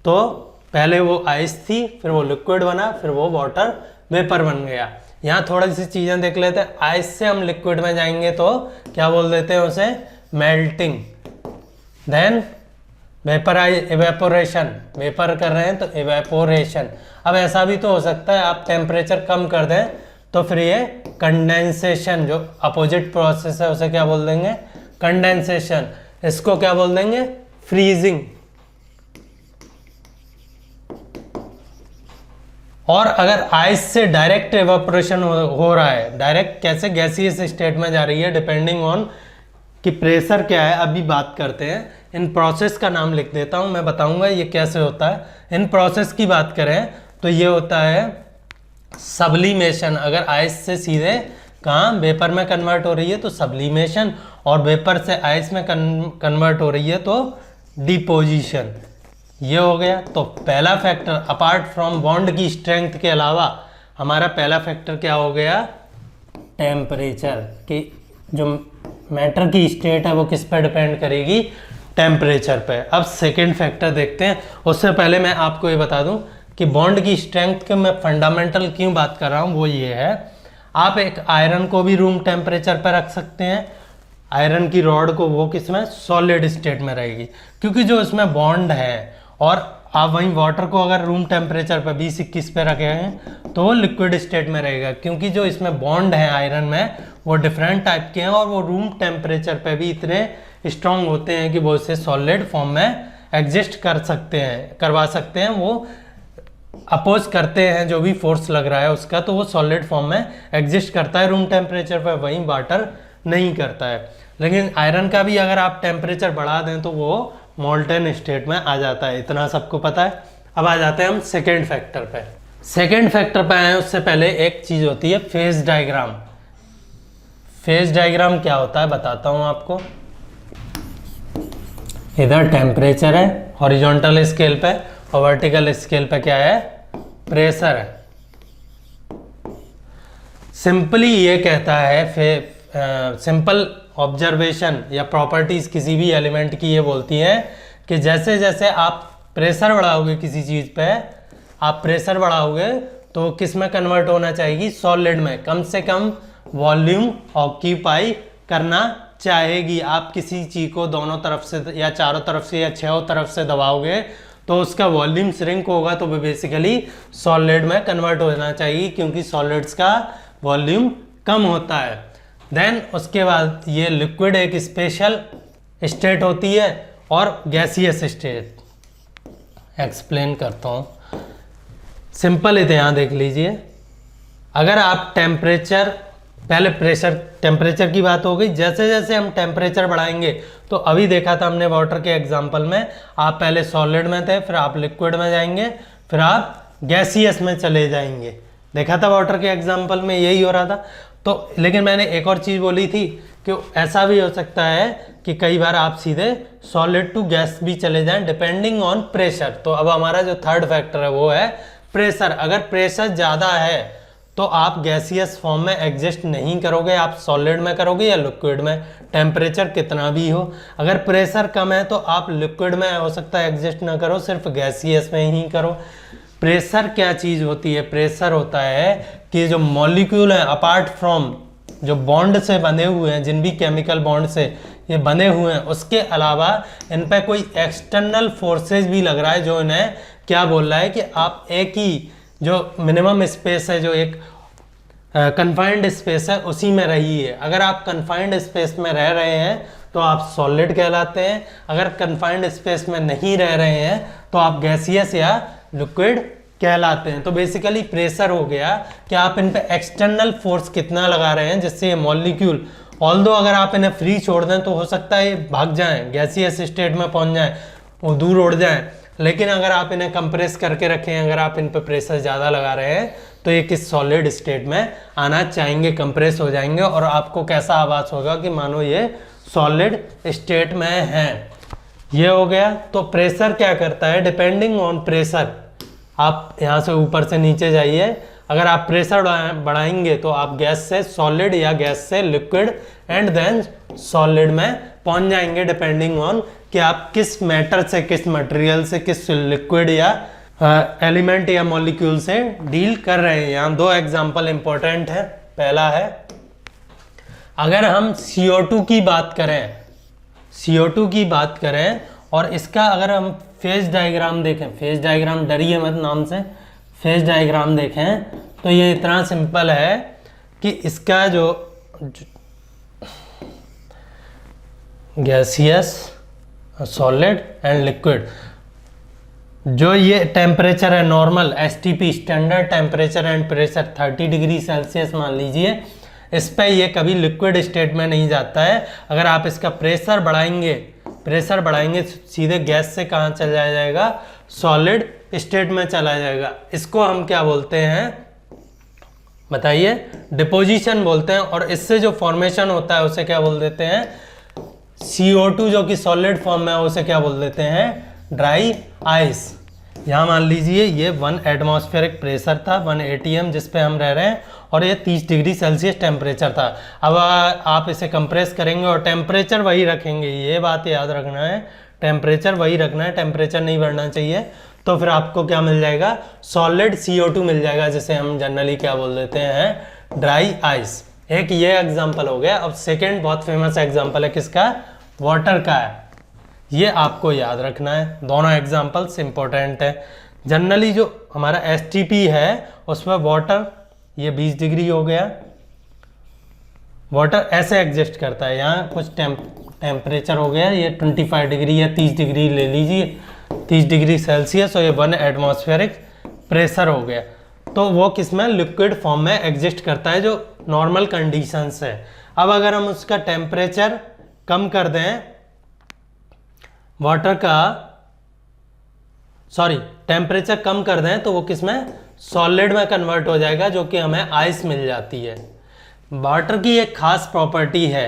तो पहले वो आइस थी, फिर वो लिक्विड बना, फिर वो वाटर वेपर बन गया। यहाँ थोड़ी सी चीज़ें देख लेते हैं। आइस से हम लिक्विड में जाएंगे तो क्या बोल देते हैं उसे, मेल्टिंग। देन एवेपोरेशन, वेपर कर रहे हैं तो एवेपोरेशन। अब ऐसा भी तो हो सकता है आप टेम्परेचर कम कर दें तो फिर ये कंडेंसेशन, जो अपोजिट प्रोसेस है उसे क्या बोल देंगे, कंडेंसेशन। इसको क्या बोल देंगे, फ्रीजिंग। और अगर आइस से डायरेक्ट एवापोरेशन हो रहा है, डायरेक्ट कैसे, गैसियस स्टेट में जा रही है, डिपेंडिंग ऑन कि प्रेशर क्या है, अभी बात करते हैं। इन प्रोसेस का नाम लिख देता हूं, मैं बताऊंगा ये कैसे होता है। इन प्रोसेस की बात करें तो ये होता है सब्लिमेशन। अगर आइस से सीधे कहाँ वेपर में कन्वर्ट हो रही है तो सब्लिमेशन, और वेपर से आइस में कन्वर्ट हो रही है तो डिपोजिशन। ये हो गया। तो पहला फैक्टर अपार्ट फ्रॉम बॉन्ड की स्ट्रेंथ के अलावा हमारा पहला फैक्टर क्या हो गया, टेम्परेचर। कि जो मैटर की स्टेट है वो किस पर डिपेंड करेगी, टेम्परेचर पे। अब सेकंड फैक्टर देखते हैं। उससे पहले मैं आपको ये बता दूं कि बॉन्ड की स्ट्रेंथ के मैं फंडामेंटल क्यों बात कर रहा हूँ, वो ये है, आप एक आयरन को भी रूम टेम्परेचर पर रख सकते हैं, आयरन की रॉड को, वो किसमें, सॉलिड स्टेट में रहेगी, क्योंकि जो इसमें बॉन्ड है। और आप वहीं वाटर को अगर रूम टेम्परेचर पर 20-21 पे रखे हैं तो वो लिक्विड स्टेट में रहेगा, क्योंकि जो इसमें बॉन्ड है आयरन में वो डिफरेंट टाइप के हैं और वो रूम टेम्परेचर पे भी इतने स्ट्रॉन्ग होते हैं कि वो इसे सॉलिड फॉर्म में एग्जिस्ट कर सकते हैं, करवा सकते हैं। वो अपोज करते हैं जो भी फोर्स लग रहा है उसका, तो वो सॉलिड फॉर्म में एग्जिस्ट करता है रूम टेम्परेचर पर, वहीं वाटर नहीं करता है। लेकिन आयरन का भी अगर आप टेम्परेचर बढ़ा दें तो वो मोल्टन स्टेट में आ जाता है, इतना सबको पता है। अब आ जाते हैं हम सेकेंड फैक्टर पे। सेकेंड फैक्टर पे आए उससे पहले एक चीज़ होती है फेज डायग्राम। फेज डायग्राम क्या होता है बताता हूँ आपको। इधर टेम्परेचर है हॉरिजॉन्टल स्केल पे और वर्टिकल स्केल पे क्या है, प्रेशर है। सिंपली ये कहता है सिंपल ऑब्जर्वेशन या प्रॉपर्टीज किसी भी एलिमेंट की ये बोलती है कि जैसे जैसे आप प्रेशर बढ़ाओगे किसी चीज़ पे, आप प्रेशर बढ़ाओगे तो किस में कन्वर्ट होना चाहिए, सॉलिड में। कम से कम वॉल्यूम ऑक्यूपाई करना चाहेगी। आप किसी चीज़ को दोनों तरफ से या चारों तरफ से या छह तरफ से दबाओगे तो उसका वॉल्यूम श्रिंक होगा, तो वो बेसिकली सॉलिड में कन्वर्ट होना चाहिए, क्योंकि सॉलिड्स का वॉल्यूम कम होता है। देन उसके बाद ये लिक्विड एक स्पेशल स्टेट होती है और गैसियस स्टेट। एक्सप्लेन करता हूँ, सिंपल है, यहाँ देख लीजिए। अगर आप टेम्परेचर, पहले प्रेशर, टेम्परेचर की बात हो गई। जैसे जैसे हम टेम्परेचर बढ़ाएंगे, तो अभी देखा था हमने वाटर के एग्जांपल में, आप पहले सॉलिड में थे, फिर आप लिक्विड में जाएंगे, फिर आप गैसियस में चले जाएंगे। देखा था वाटर के एग्जांपल में यही हो रहा था। तो लेकिन मैंने एक और चीज़ बोली थी कि ऐसा भी हो सकता है कि कई बार आप सीधे सॉलिड टू गैस भी चले जाएं डिपेंडिंग ऑन प्रेशर। तो अब हमारा जो थर्ड फैक्टर है वो है प्रेशर। अगर प्रेशर ज़्यादा है तो आप गैसियस फॉर्म में एग्जिस्ट नहीं करोगे, आप सॉलिड में करोगे या लिक्विड में, टेम्परेचर कितना भी हो। अगर प्रेशर कम है तो आप लिक्विड में हो सकता है एग्जिस्ट ना करो, सिर्फ गैसियस में ही करो। प्रेशर क्या चीज़ होती है? प्रेशर होता है कि जो मॉलिक्यूल है अपार्ट फ्रॉम जो बॉन्ड से बने हुए हैं, जिन भी केमिकल बॉन्ड से ये बने हुए हैं, उसके अलावा इन पे कोई एक्सटर्नल फोर्सेस भी लग रहा है जो इन्हें क्या बोल रहा है कि आप एक ही जो मिनिमम स्पेस है, जो एक कन्फाइंड स्पेस है, उसी में रहिए। अगर आप कन्फाइंड स्पेस में रह रहे हैं तो आप सॉलिड कहलाते हैं, अगर कन्फाइंड स्पेस में नहीं रह रहे हैं तो आप गैसियस या लिक्विड कहलाते हैं। तो बेसिकली प्रेशर हो गया कि आप इन पे एक्सटर्नल फोर्स कितना लगा रहे हैं जिससे ये मॉलिक्यूल, ऑल्दो अगर आप इन्हें फ्री छोड़ दें तो हो सकता है ये भाग जाएं, गैसियस स्टेट में पहुंच जाएं, वो दूर उड़ जाएं, लेकिन अगर आप इन्हें कंप्रेस करके रखें, अगर आप इन पे प्रेशर ज़्यादा लगा रहे हैं तो ये किस सॉलिड स्टेट में आना चाहेंगे, कंप्रेस हो जाएंगे और आपको कैसा आभास होगा कि मानो ये सॉलिड स्टेट में है। ये हो गया। तो प्रेशर क्या करता है? डिपेंडिंग ऑन प्रेशर, आप यहाँ से ऊपर से नीचे जाइए, अगर आप प्रेशर बढ़ाएंगे तो आप गैस से सॉलिड या गैस से लिक्विड एंड देन सॉलिड में पहुंच जाएंगे, डिपेंडिंग ऑन कि आप किस मैटर से, किस मटेरियल से, किस लिक्विड या एलिमेंट या मॉलिक्यूल से डील कर रहे हैं। यहाँ दो एग्जांपल इंपॉर्टेंट है। पहला है, अगर हम CO2 की बात करें, CO2 की बात करें और इसका अगर हम फेज डायग्राम देखें, फेज डायग्राम, डरिए मत नाम से, फेज डायग्राम देखें तो ये इतना सिंपल है कि इसका जो गैसियस, सॉलिड एंड लिक्विड, जो ये टेम्परेचर है normal STP, standard temperature and pressure 30 degree Celsius मान लीजिए, इस पे ये कभी लिक्विड स्टेट में नहीं जाता है। अगर आप इसका प्रेशर बढ़ाएंगे सीधे गैस से कहाँ चला जाएगा? सॉलिड स्टेट में चला जाएगा। इसको हम क्या बोलते हैं बताइए? डिपोजिशन बोलते हैं। और इससे जो फॉर्मेशन होता है उसे क्या बोल देते हैं? CO2 जो कि सॉलिड फॉर्म में है उसे क्या बोल देते हैं? Dry ice. यहाँ मान लीजिए ये 1 एटमॉस्फेरिक प्रेशर था, 1 ATM जिस पे हम रह रहे हैं, और ये 30 डिग्री सेल्सियस टेम्परेचर था। अब आप इसे कंप्रेस करेंगे और टेम्परेचर वही रखेंगे, ये बात याद रखना है, टेम्परेचर वही रखना है, टेम्परेचर नहीं बढ़ना चाहिए। तो फिर आपको क्या मिल जाएगा? सॉलिड CO2 मिल जाएगा, जिसे हम जनरली क्या बोल देते हैं? Dry ice. एक ये एग्जाम्पल हो गया। अब सेकेंड बहुत फेमस एग्जाम्पल है किसका? वाटर का है। ये आपको याद रखना है, दोनों एग्जाम्पल्स इंपॉर्टेंट है। जनरली जो हमारा STP है उसमें वाटर ये 20 डिग्री हो गया, वाटर ऐसे एग्जिस्ट करता है। यहाँ कुछ टेम्परेचर हो गया, ये 25 डिग्री या 30 डिग्री ले लीजिए, 30 डिग्री सेल्सियस, और ये 1 एटमॉस्फेरिक प्रेशर हो गया। तो वो किसमें? लिक्विड फॉर्म में एग्जिस्ट करता है, जो नॉर्मल कंडीशंस है। अब अगर हम उसका टेम्परेचर कम कर दें, वाटर का टेम्परेचर कम कर दें, तो वो किसमें? सॉलिड में कन्वर्ट हो जाएगा, जो कि हमें आइस मिल जाती है। वाटर की एक खास प्रॉपर्टी है,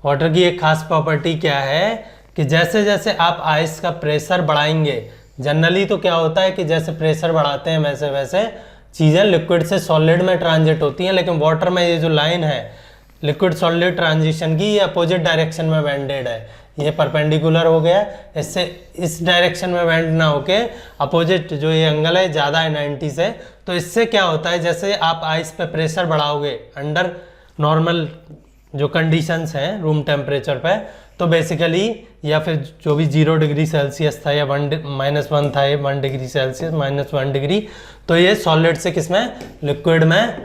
वाटर की एक खास प्रॉपर्टी क्या है कि जैसे जैसे आप आइस का प्रेशर बढ़ाएंगे, जनरली तो क्या होता है कि जैसे प्रेशर बढ़ाते हैं वैसे वैसे चीज़ें लिक्विड से सॉलिड में ट्रांजिट होती हैं, लेकिन वाटर में ये जो लाइन है लिक्विड सॉलिड ट्रांजिशन की, ये अपोजिट डायरेक्शन में बेंडेड है। ये परपेंडिकुलर हो गया, इससे इस डायरेक्शन में बेंड ना होके अपोजिट जो ये एंगल है ज़्यादा है 90 से। तो इससे क्या होता है, जैसे आप आइस पे प्रेशर बढ़ाओगे अंडर नॉर्मल जो कंडीशंस हैं रूम टेम्परेचर पे, तो बेसिकली या फिर जो भी 0 डिग्री सेल्सियस था या -1 था, ये 1 डिग्री सेल्सियस -1 डिग्री, तो ये सॉलिड से किसमें? लिक्विड में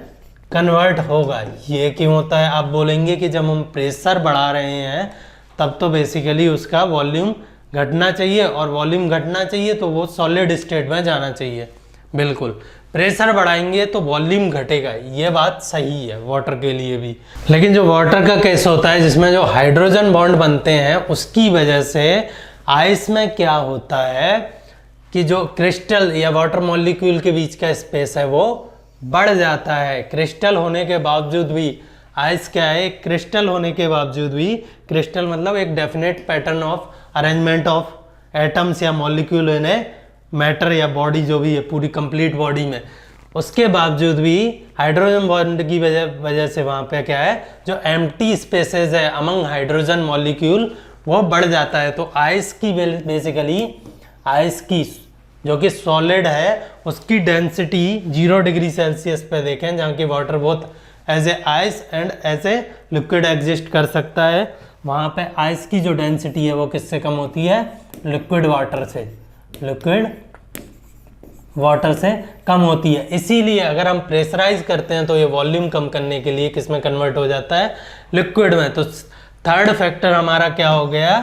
कन्वर्ट होगा। ये क्यों होता है? आप बोलेंगे कि जब हम प्रेशर बढ़ा रहे हैं तब तो बेसिकली उसका वॉल्यूम घटना चाहिए, और वॉल्यूम घटना चाहिए तो वो सॉलिड स्टेट में जाना चाहिए। बिल्कुल, प्रेशर बढ़ाएंगे तो वॉल्यूम घटेगा, ये बात सही है वाटर के लिए भी। लेकिन जो वाटर का केस होता है जिसमें जो हाइड्रोजन बॉन्ड बनते हैं, उसकी वजह से आइस में क्या होता है कि जो क्रिस्टल या वाटर मॉलिक्यूल के बीच का स्पेस है वो बढ़ जाता है। क्रिस्टल होने के बावजूद भी आइस क्या है? क्रिस्टल होने के बावजूद भी, क्रिस्टल मतलब एक definite pattern of arrangement of atoms या मॉलिक्यूल इन ए मैटर या बॉडी जो भी है पूरी कंप्लीट बॉडी में, उसके बावजूद भी हाइड्रोजन बॉन्ड की वजह से वहाँ पे क्या है, जो एम्प्टी स्पेसेस है अमंग हाइड्रोजन मॉलिक्यूल वो बढ़ जाता है। तो आइस की बेसिकली आइस की जो कि सॉलिड है उसकी डेंसिटी 0 डिग्री सेल्सियस पे देखें, जहाँ की water both as a ice and as a liquid exist कर सकता है, वहाँ पे आइस की जो डेंसिटी है वो किससे कम होती है, लिक्विड वाटर से, लिक्विड वाटर से कम होती है। इसीलिए अगर हम प्रेशराइज करते हैं तो ये वॉल्यूम कम करने के लिए किस में कन्वर्ट हो जाता है, लिक्विड में। तो थर्ड फैक्टर हमारा क्या हो गया,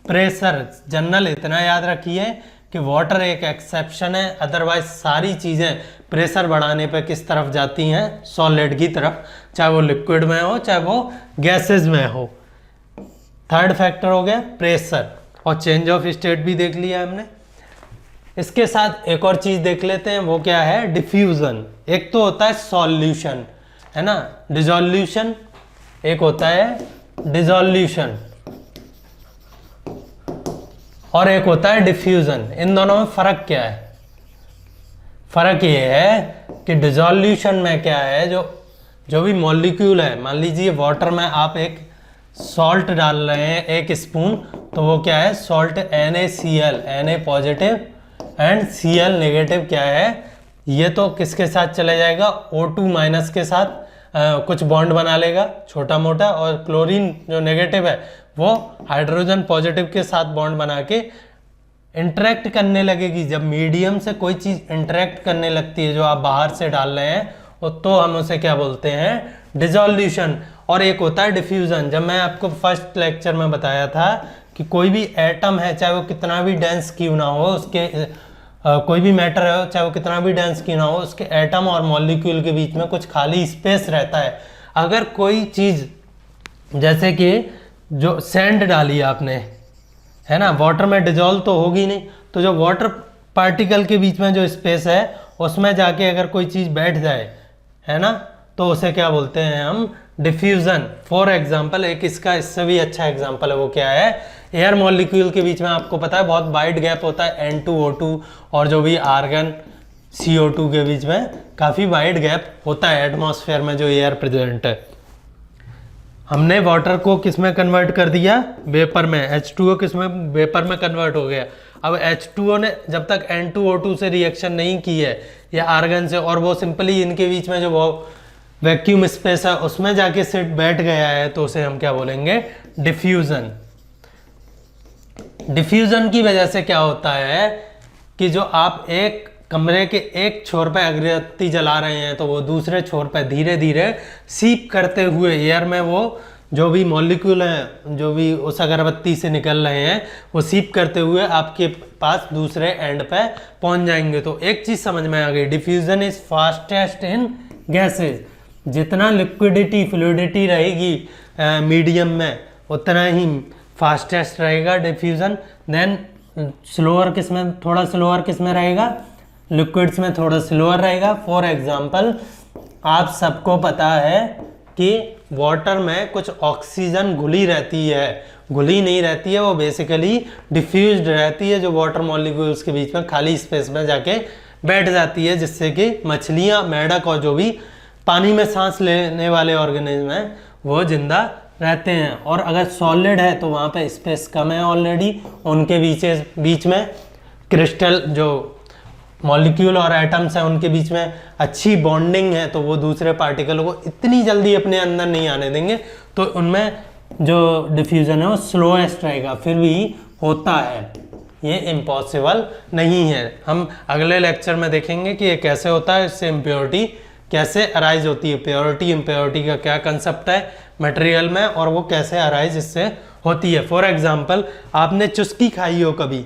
प्रेशर। जनरल इतना याद रखिए कि वाटर एक एक्सेप्शन है, अदरवाइज सारी चीज़ें प्रेशर बढ़ाने पे किस तरफ जाती हैं, सॉलिड की तरफ, चाहे वो लिक्विड में हो चाहे वो गैसेज में हो। थर्ड फैक्टर हो गया प्रेशर, और चेंज ऑफ स्टेट भी देख लिया हमने। इसके साथ एक और चीज़ देख लेते हैं, वो क्या है, डिफ्यूज़न। एक तो होता है सॉल्यूशन, है ना, डिसॉल्यूशन, एक होता है डिसॉल्यूशन और एक होता है डिफ्यूज़न। इन दोनों में फ़र्क क्या है, फ़र्क ये है कि डिसॉल्यूशन में क्या है, जो भी मॉलिक्यूल है, मान लीजिए वाटर में आप एक सॉल्ट डाल रहे हैं 1 स्पून, तो वो क्या है, salt NaCl, Na positive and Cl negative क्या है, ये तो किसके साथ चले जाएगा, O2 माइनस के साथ कुछ बॉन्ड बना लेगा छोटा मोटा, और क्लोरीन जो नेगेटिव है वो हाइड्रोजन पॉजिटिव के साथ बॉन्ड बना के इंटरेक्ट करने लगेगी। जब मीडियम से कोई चीज़ इंटरेक्ट करने लगती है जो आप बाहर से डाल रहे हैं, तो हम उसे क्या बोलते हैं, डिसॉल्यूशन। और एक होता है डिफ्यूज़न। जब मैं आपको फर्स्ट लेक्चर में बताया था कि कोई भी एटम है, चाहे वो कितना भी डेंस क्यों ना हो, उसके कोई भी मैटर है चाहे वो कितना भी डेंस क्यों ना हो, उसके एटम और मॉलिक्यूल के बीच में कुछ खाली स्पेस रहता है। अगर कोई चीज़, जैसे कि जो सैंड डाली आपने, है ना, वाटर में डिजॉल्व तो होगी नहीं, तो जो वाटर पार्टिकल के बीच में जो स्पेस है उसमें जाके अगर कोई चीज़ बैठ जाए, है ना, तो उसे क्या बोलते हैं हम, डिफ्यूज़न। फॉर एग्जाम्पल, एक इसका इससे भी अच्छा एग्जाम्पल है, वो क्या है, एयर मॉलिक्यूल के बीच में आपको पता है बहुत वाइड गैप होता है, N2O2 और जो भी आर्गन CO2 के बीच में काफ़ी वाइड गैप होता है एटमॉस्फेयर में जो एयर प्रेजेंट है। हमने वाटर को किस में कन्वर्ट कर दिया, वेपर में। H2O किस में, वेपर में कन्वर्ट हो गया। अब H2O ने जब तक N2O2 से रिएक्शन नहीं की है या आर्गन से, और वो सिंपली इनके बीच में जो वो वैक्यूम स्पेस है उसमें जाके सिट बैठ गया है, तो उसे हम क्या बोलेंगे, डिफ्यूज़न। डिफ्यूज़न की वजह से क्या होता है कि जो आप एक कमरे के एक छोर पे अगरबत्ती जला रहे हैं, तो वो दूसरे छोर पे धीरे धीरे सीप करते हुए एयर में वो जो भी मॉलिक्यूल हैं, जो भी उस अगरबत्ती से निकल रहे हैं, वो सीप करते हुए आपके पास दूसरे एंड पे पहुंच जाएंगे। तो एक चीज़ समझ में आ गई, diffusion is fastest in gases. जितना लिक्विडिटी फ्लूइडिटी रहेगी मीडियम में, उतना ही फास्टेस्ट रहेगा डिफ्यूज़न। देन स्लोअर किस में, थोड़ा स्लोअर किस में रहेगा, लिक्विड्स में थोड़ा स्लोअर रहेगा। फॉर एग्जांपल, आप सबको पता है कि वाटर में कुछ ऑक्सीजन घुली रहती है, घुली नहीं रहती है, वो बेसिकली डिफ्यूज्ड रहती है, जो वाटर मॉलिक्यूल्स के बीच में खाली स्पेस में जाके बैठ जाती है, जिससे कि मछलियाँ, मेढक और जो भी पानी में सांस लेने वाले ऑर्गेनिज्म हैं वो जिंदा रहते हैं। और अगर सॉलिड है तो वहाँ पे स्पेस कम है ऑलरेडी, उनके बीच में क्रिस्टल जो मॉलिक्यूल और एटम्स हैं उनके बीच में अच्छी बॉन्डिंग है, तो वो दूसरे पार्टिकल को इतनी जल्दी अपने अंदर नहीं आने देंगे, तो उनमें जो डिफ्यूज़न है वो स्लोएस्ट रहेगा। फिर भी होता है, ये इम्पॉसिबल नहीं है। हम अगले लेक्चर में देखेंगे कि ये कैसे होता है, इससे इम्प्योरिटी कैसे अराइज होती है, प्योरिटी इम्प्योरिटी का क्या कंसेप्ट है मटेरियल में, और वो कैसे अराइज इससे होती है। फॉर एग्जांपल, आपने चुस्की खाई हो कभी,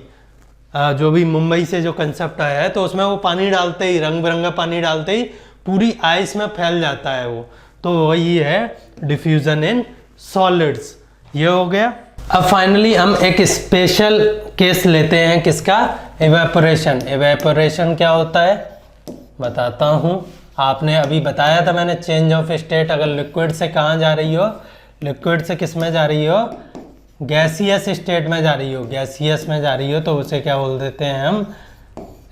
जो भी मुंबई से जो कंसेप्ट आया है, तो उसमें वो पानी डालते ही, रंग बिरंगा पानी डालते ही पूरी आइस में फैल जाता है वो, तो वही है डिफ्यूज़न इन सॉलिड्स। ये हो गया। अब फाइनली हम एक स्पेशल केस लेते हैं, किसका, इवेपोरेशन। इवेपोरेशन क्या होता है बताता हूँ। आपने अभी बताया था मैंने, चेंज ऑफ स्टेट, अगर लिक्विड से कहाँ जा रही हो, लिक्विड से किस में जा रही हो, गैसियस स्टेट में जा रही हो, गैसियस में जा रही हो, तो उसे क्या बोल देते हैं हम,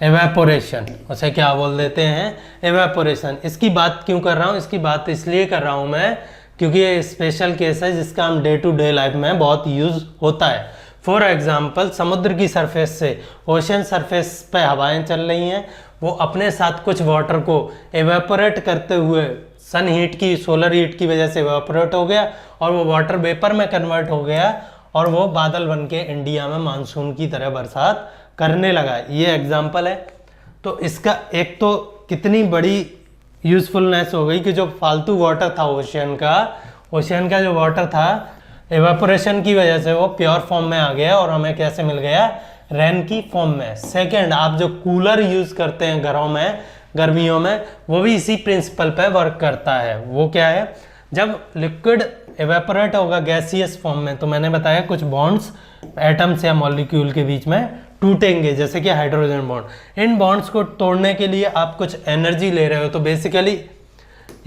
एवेपोरेशन। उसे क्या बोल देते हैं, एवेपोरेशन। इसकी बात क्यों कर रहा हूँ, इसकी बात इसलिए कर रहा हूँ मैं क्योंकि ये स्पेशल केस है जिसका हम डे टू डे लाइफ में बहुत यूज़ होता है। फॉर एग्जाम्पल समुद्र की सरफेस से ओशन सरफेस पे हवाएं चल रही हैं, वो अपने साथ कुछ वाटर को एवेपोरेट करते हुए सन हीट की, सोलर हीट की वजह से एवेपोरेट हो गया और वो वाटर वेपर में कन्वर्ट हो गया और वो बादल बन के इंडिया में मानसून की तरह बरसात करने लगा। ये एग्जाम्पल है। तो इसका एक तो कितनी बड़ी यूजफुलनेस हो गई कि जो फालतू वाटर था ओशियन का जो वाटर था एवापोरेशन की वजह से वो प्योर फॉर्म में आ गया और हमें कैसे मिल गया, रेन की फॉर्म में। सेकंड, आप जो कूलर यूज करते हैं घरों में गर्मियों में, वो भी इसी प्रिंसिपल पे वर्क करता है। वो क्या है, जब लिक्विड एवेपोरेट होगा गैसियस फॉर्म में, तो मैंने बताया कुछ बॉन्ड्स एटम्स या मॉलिक्यूल के बीच में टूटेंगे, जैसे कि हाइड्रोजन बॉन्ड। इन बॉन्ड्स को तोड़ने के लिए आप कुछ एनर्जी ले रहे हो, तो बेसिकली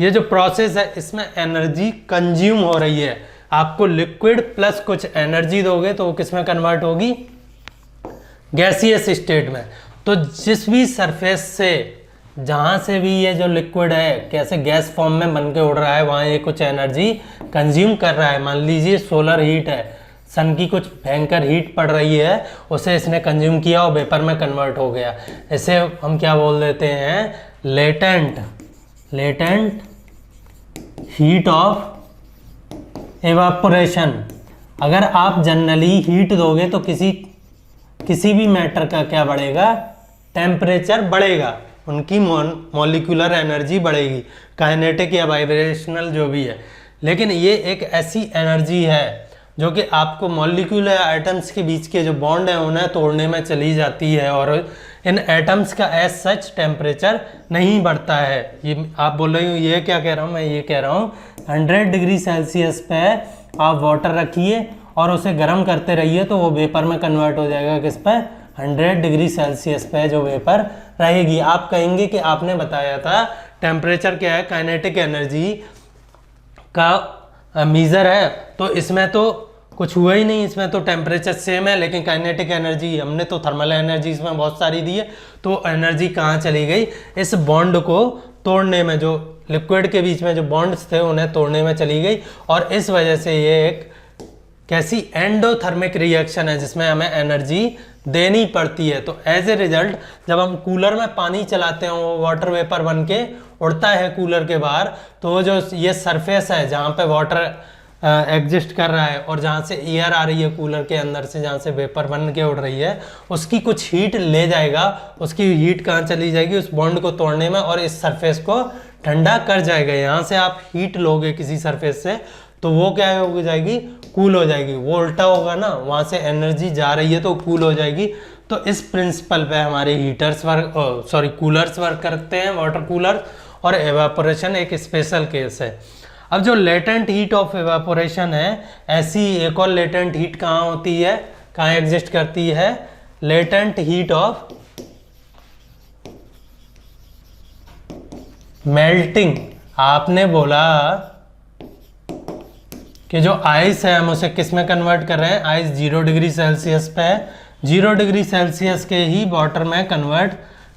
ये जो प्रोसेस है इसमें एनर्जी कंज्यूम हो रही है। आपको लिक्विड प्लस कुछ एनर्जी दोगे तो वो किस में कन्वर्ट होगी, गैसियस स्टेट में। तो जिस भी सरफेस से जहाँ से भी ये जो लिक्विड है कैसे गैस फॉर्म में बन के उड़ रहा है, वहाँ ये कुछ एनर्जी कंज्यूम कर रहा है। मान लीजिए सोलर हीट है, सन की कुछ भयंकर हीट पड़ रही है, उसे इसने कंज्यूम किया और वेपर में कन्वर्ट हो गया। इसे हम क्या बोल देते हैं, लेटेंट हीट ऑफ एवापोरेशन। अगर आप जनरली हीट दोगे तो किसी भी मैटर का क्या बढ़ेगा, टेम्परेचर बढ़ेगा, उनकी मॉलिक्यूलर एनर्जी बढ़ेगी, काइनेटिक या वाइब्रेशनल जो भी है। लेकिन ये एक ऐसी एनर्जी है जो कि आपको मॉलिक्यूल या एटम्स के बीच के जो बॉन्ड है उन्हें तोड़ने में चली जाती है और इन एटम्स का एज सच टेम्परेचर नहीं बढ़ता है। ये आप बोल रहे हो ये क्या कह रहा हूँ, मैं ये कह रहा हूँ 100 डिग्री सेल्सियस पे आप वाटर रखिए और उसे गर्म करते रहिए तो वो वेपर में कन्वर्ट हो जाएगा। किस पे, 100 डिग्री सेल्सियस पे जो वेपर रहेगी। आप कहेंगे कि आपने बताया था टेम्परेचर क्या है, काइनेटिक एनर्जी का मीज़र है, तो इसमें तो कुछ हुआ ही नहीं, इसमें तो टेम्परेचर सेम है। लेकिन काइनेटिक एनर्जी हमने तो थर्मल एनर्जी इसमें बहुत सारी दी है, तो एनर्जी कहाँ चली गई, इस बॉन्ड को तोड़ने में, जो लिक्विड के बीच में जो बॉन्ड्स थे उन्हें तोड़ने में चली गई। और इस वजह से ये एक कैसी एंडोथर्मिक रिएक्शन है जिसमें हमें एनर्जी देनी पड़ती है। तो एज ए रिजल्ट जब हम कूलर में पानी चलाते हैं वो वाटर वेपर बन के उड़ता है कूलर के बाहर, तो जो ये सरफेस है जहाँ पे वाटर एग्जिस्ट कर रहा है और जहाँ से एयर आ रही है कूलर के अंदर से, जहाँ से वेपर बन के उड़ रही है, उसकी कुछ हीट ले जाएगा। उसकी हीट कहाँ चली जाएगी, उस बॉन्ड को तोड़ने में, और इस सरफेस को ठंडा कर जाएगा। यहाँ से आप हीट लोगे किसी सरफेस से तो वो क्या हो जाएगी, कूल हो जाएगी। वो उल्टा होगा ना, वहाँ से एनर्जी जा रही है तो कूल हो जाएगी। तो इस प्रिंसिपल पे हमारे कूलर्स वर्क करते हैं, वाटर कूलर। और एवापोरेशन एक स्पेशल केस है। अब जो लेटेंट हीट ऑफ एवापोरेशन है, ऐसी एक और लेटेंट हीट कहाँ होती है, कहाँ एग्जिस्ट करती है, लेटेंट हीट ऑफ मेल्टिंग। आपने बोला कि जो आइस है हम उसे किस में कन्वर्ट कर रहे हैं, आइस 0 डिग्री सेल्सियस पे है, 0 डिग्री सेल्सियस के ही वाटर में कन्वर्ट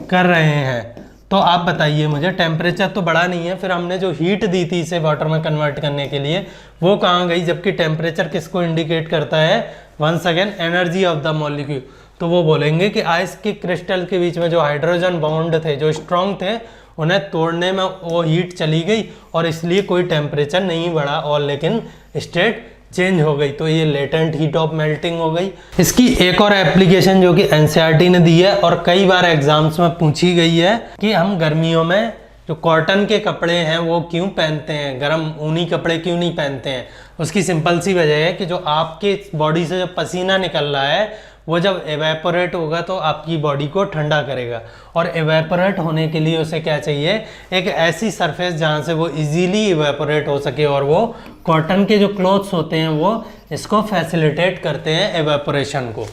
कर रहे हैं। तो आप बताइए मुझे, टेम्परेचर तो बढ़ा नहीं है, फिर हमने जो हीट दी थी इसे वाटर में कन्वर्ट करने के लिए वो कहाँ गई, जबकि टेम्परेचर किसको इंडिकेट करता है, once again energy of the molecule. तो वो बोलेंगे कि आइस के क्रिस्टल के बीच में जो हाइड्रोजन बॉन्ड थे, जो स्ट्रॉन्ग थे, उन्हें तोड़ने में वो हीट चली गई और इसलिए कोई टेम्परेचर नहीं बढ़ा और लेकिन स्टेट चेंज हो गई। तो ये लेटेंट हीट ऑफ मेल्टिंग हो गई। इसकी एक और एप्लीकेशन जो कि एनसीईआरटी ने दी है और कई बार एग्जाम्स में पूछी गई है कि हम गर्मियों में जो कॉटन के कपड़े हैं वो क्यों पहनते हैं, गर्म ऊनी कपड़े क्यों नहीं पहनते हैं। उसकी सिंपल सी वजह है कि जो आपके बॉडी से जो पसीना निकल रहा है वो जब एवेपोरेट होगा तो आपकी बॉडी को ठंडा करेगा, और एवेपोरेट होने के लिए उसे क्या चाहिए, एक ऐसी सरफेस जहाँ से वो इजीली एवेपोरेट हो सके। और वो कॉटन के जो क्लोथ्स होते हैं वो इसको फैसिलिटेट करते हैं एवेपोरेशन को।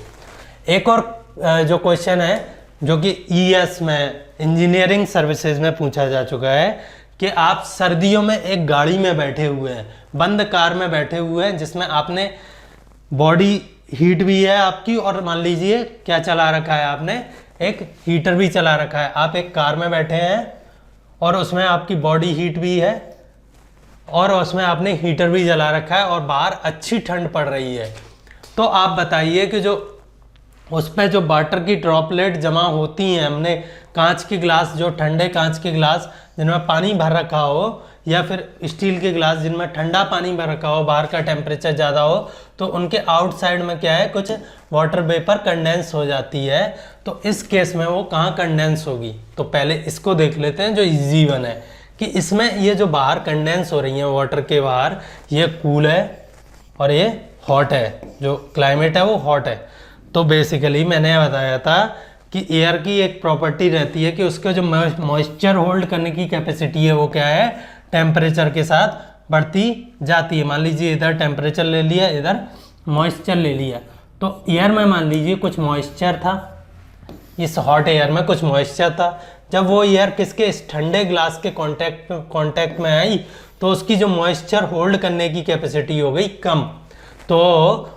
एक और जो क्वेश्चन है जो कि ईएस में, इंजीनियरिंग सर्विसेज में पूछा जा चुका है कि आप सर्दियों में एक गाड़ी में बैठे हुए हैं, बंद कार में बैठे हुए हैं, जिसमें आपने बॉडी हीट भी है आपकी, और मान लीजिए क्या चला रखा है आपने, एक हीटर भी चला रखा है। आप एक कार में बैठे हैं और उसमें आपकी बॉडी हीट भी है और उसमें आपने हीटर भी जला रखा है और बाहर अच्छी ठंड पड़ रही है। तो आप बताइए कि जो उस पर जो वाटर की ड्रॉपलेट जमा होती हैं, हमने कांच के ग्लास, जो ठंडे कांच के ग्लास जिनमें पानी भर रखा हो, या फिर स्टील के ग्लास जिनमें ठंडा पानी भर रखा हो, बाहर का टेम्परेचर ज़्यादा हो, तो उनके आउटसाइड में क्या है, कुछ वाटर वेपर कंडेंस हो जाती है। तो इस केस में वो कहाँ कंडेंस होगी, तो पहले इसको देख लेते हैं जो इजी वन है, कि इसमें ये जो बाहर कंडेंस हो रही है वाटर के बाहर, ये कूल है और ये हॉट है, जो क्लाइमेट है वो हॉट है। तो बेसिकली मैंने बताया था कि एयर की एक प्रॉपर्टी रहती है कि उसका जो मॉइस्चर होल्ड करने की कैपेसिटी है वो क्या है, टेम्परेचर के साथ बढ़ती जाती है। मान लीजिए इधर टेम्परेचर ले लिया, इधर मॉइस्चर ले लिया, तो एयर में मान लीजिए कुछ मॉइस्चर था, इस हॉट एयर में कुछ मॉइस्चर था। जब वो एयर किसके, इस ठंडे ग्लास के कांटेक्ट में आई, तो उसकी जो मॉइस्चर होल्ड करने की कैपेसिटी हो गई कम। तो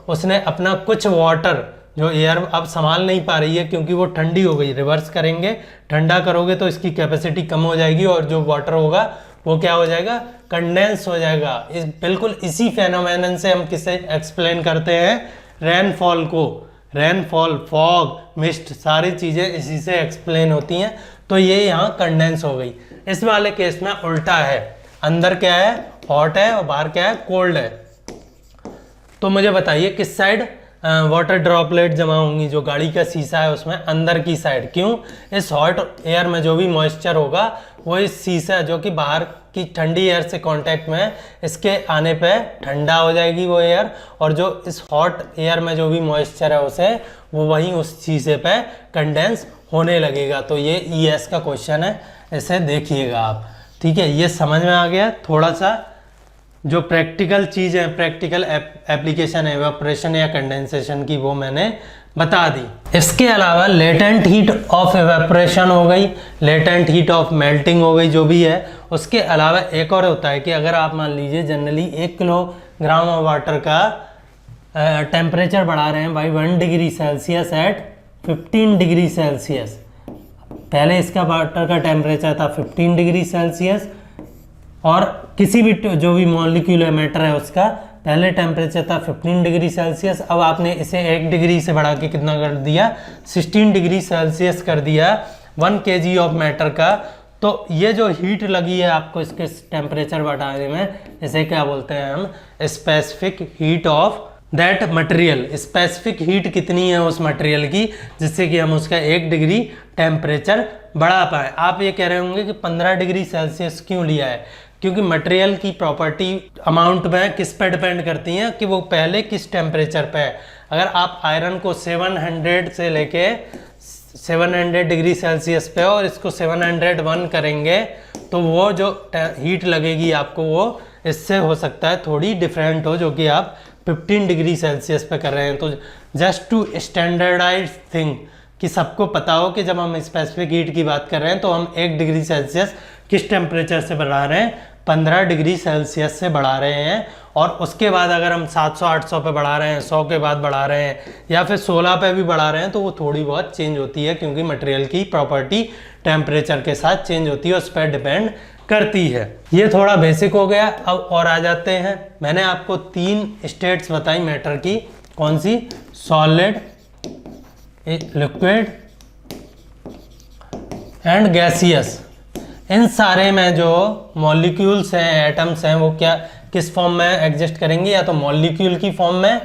उसने अपना कुछ वाटर, जो एयर अब संभाल नहीं पा रही है क्योंकि वो ठंडी हो गई, रिवर्स करेंगे, ठंडा करोगे तो इसकी कैपेसिटी कम हो जाएगी और जो वाटर होगा वो क्या हो जाएगा, कंडेंस हो जाएगा। बिल्कुल इसी फेनोमेनन से हम किसे एक्सप्लेन करते हैं, रेनफॉल को। रेनफॉल, फॉग, मिस्ट, सारी चीज़ें इसी से एक्सप्लेन होती हैं। तो ये यहाँ कंडेंस हो गई। इस वाले केस में उल्टा है, अंदर क्या है, हॉट है और बाहर क्या है, कोल्ड है। तो मुझे बताइए किस साइड वाटर ड्रॉपलेट जमा होंगी, जो गाड़ी का शीशा है उसमें अंदर की साइड। क्यों, इस हॉट एयर में जो भी मॉइस्चर होगा वो इस शीशा जो कि बाहर की ठंडी एयर से कांटेक्ट में है, इसके आने पे ठंडा हो जाएगी वो एयर, और जो इस हॉट एयर में जो भी मॉइस्चर है उसे वो वहीं उस शीशे पे कंडेंस होने लगेगा। तो ये ES का क्वेश्चन है, इसे देखिएगा आप। ठीक है, ये समझ में आ गया। थोड़ा सा जो प्रैक्टिकल चीज़ है, प्रैक्टिकल एप्लीकेशन है इवेपोरेशन या कंडेंसेशन की, वो मैंने बता दी। इसके अलावा लेटेंट हीट ऑफ इवेपोरेशन हो गई, लेटेंट हीट ऑफ मेल्टिंग हो गई, जो भी है। उसके अलावा एक और होता है कि अगर आप मान लीजिए जनरली 1 किलोग्राम ऑफ वाटर का टेम्परेचर बढ़ा रहे हैं by 1 degree Celsius at 15 degree Celsius. पहले इसका वाटर का टेम्परेचर था 15 डिग्री सेल्सियस, और किसी भी जो भी मॉलिक्यूल मैटर है उसका पहले टेम्परेचर था 15 डिग्री सेल्सियस। अब आपने इसे 1 डिग्री से बढ़ा के कितना कर दिया, 16 डिग्री सेल्सियस कर दिया 1 kg ऑफ मैटर का। तो ये जो हीट लगी है आपको इसके टेम्परेचर बढ़ाने में, इसे क्या बोलते हैं हम, specific heat of that material. Specific heat कितनी है उस मटेरियल की, जिससे कि हम उसका 1 डिग्री टेम्परेचर बढ़ा पाए। आप ये कह रहे होंगे कि 15 डिग्री सेल्सियस क्यों लिया है, क्योंकि मटेरियल की प्रॉपर्टी अमाउंट में किस पे डिपेंड करती हैं कि वो पहले किस टेम्परेचर पे है। अगर आप आयरन को 700 से लेके 700 डिग्री सेल्सियस पे और इसको 701 करेंगे, तो वो जो हीट लगेगी आपको वो इससे हो सकता है थोड़ी डिफरेंट हो, जो कि आप 15 डिग्री सेल्सियस पे कर रहे हैं। तो जस्ट टू स्टैंडर्डाइज थिंग, कि सबको पता हो कि जब हम स्पेसिफिक हीट की बात कर रहे हैं तो हम 1 डिग्री सेल्सियस किस टेम्परेचर से बढ़ा रहे हैं, 15 डिग्री सेल्सियस से बढ़ा रहे हैं। और उसके बाद अगर हम 700-800 पे बढ़ा रहे हैं, 100 के बाद बढ़ा रहे हैं, या फिर 16 पे भी बढ़ा रहे हैं, तो वो थोड़ी बहुत चेंज होती है, क्योंकि मटेरियल की प्रॉपर्टी टेम्परेचर के साथ चेंज होती है, उस पर डिपेंड करती है। ये थोड़ा बेसिक हो गया। अब और आ जाते हैं, मैंने आपको 3 स्टेट्स बताई मैटर की, कौन सी, सॉलिड, लिक्विड एंड गैसियस। इन सारे में जो मॉलिक्यूल्स हैं, एटम्स हैं, वो क्या किस फॉर्म में एग्जिस्ट करेंगे, या तो मॉलिक्यूल की फॉर्म में,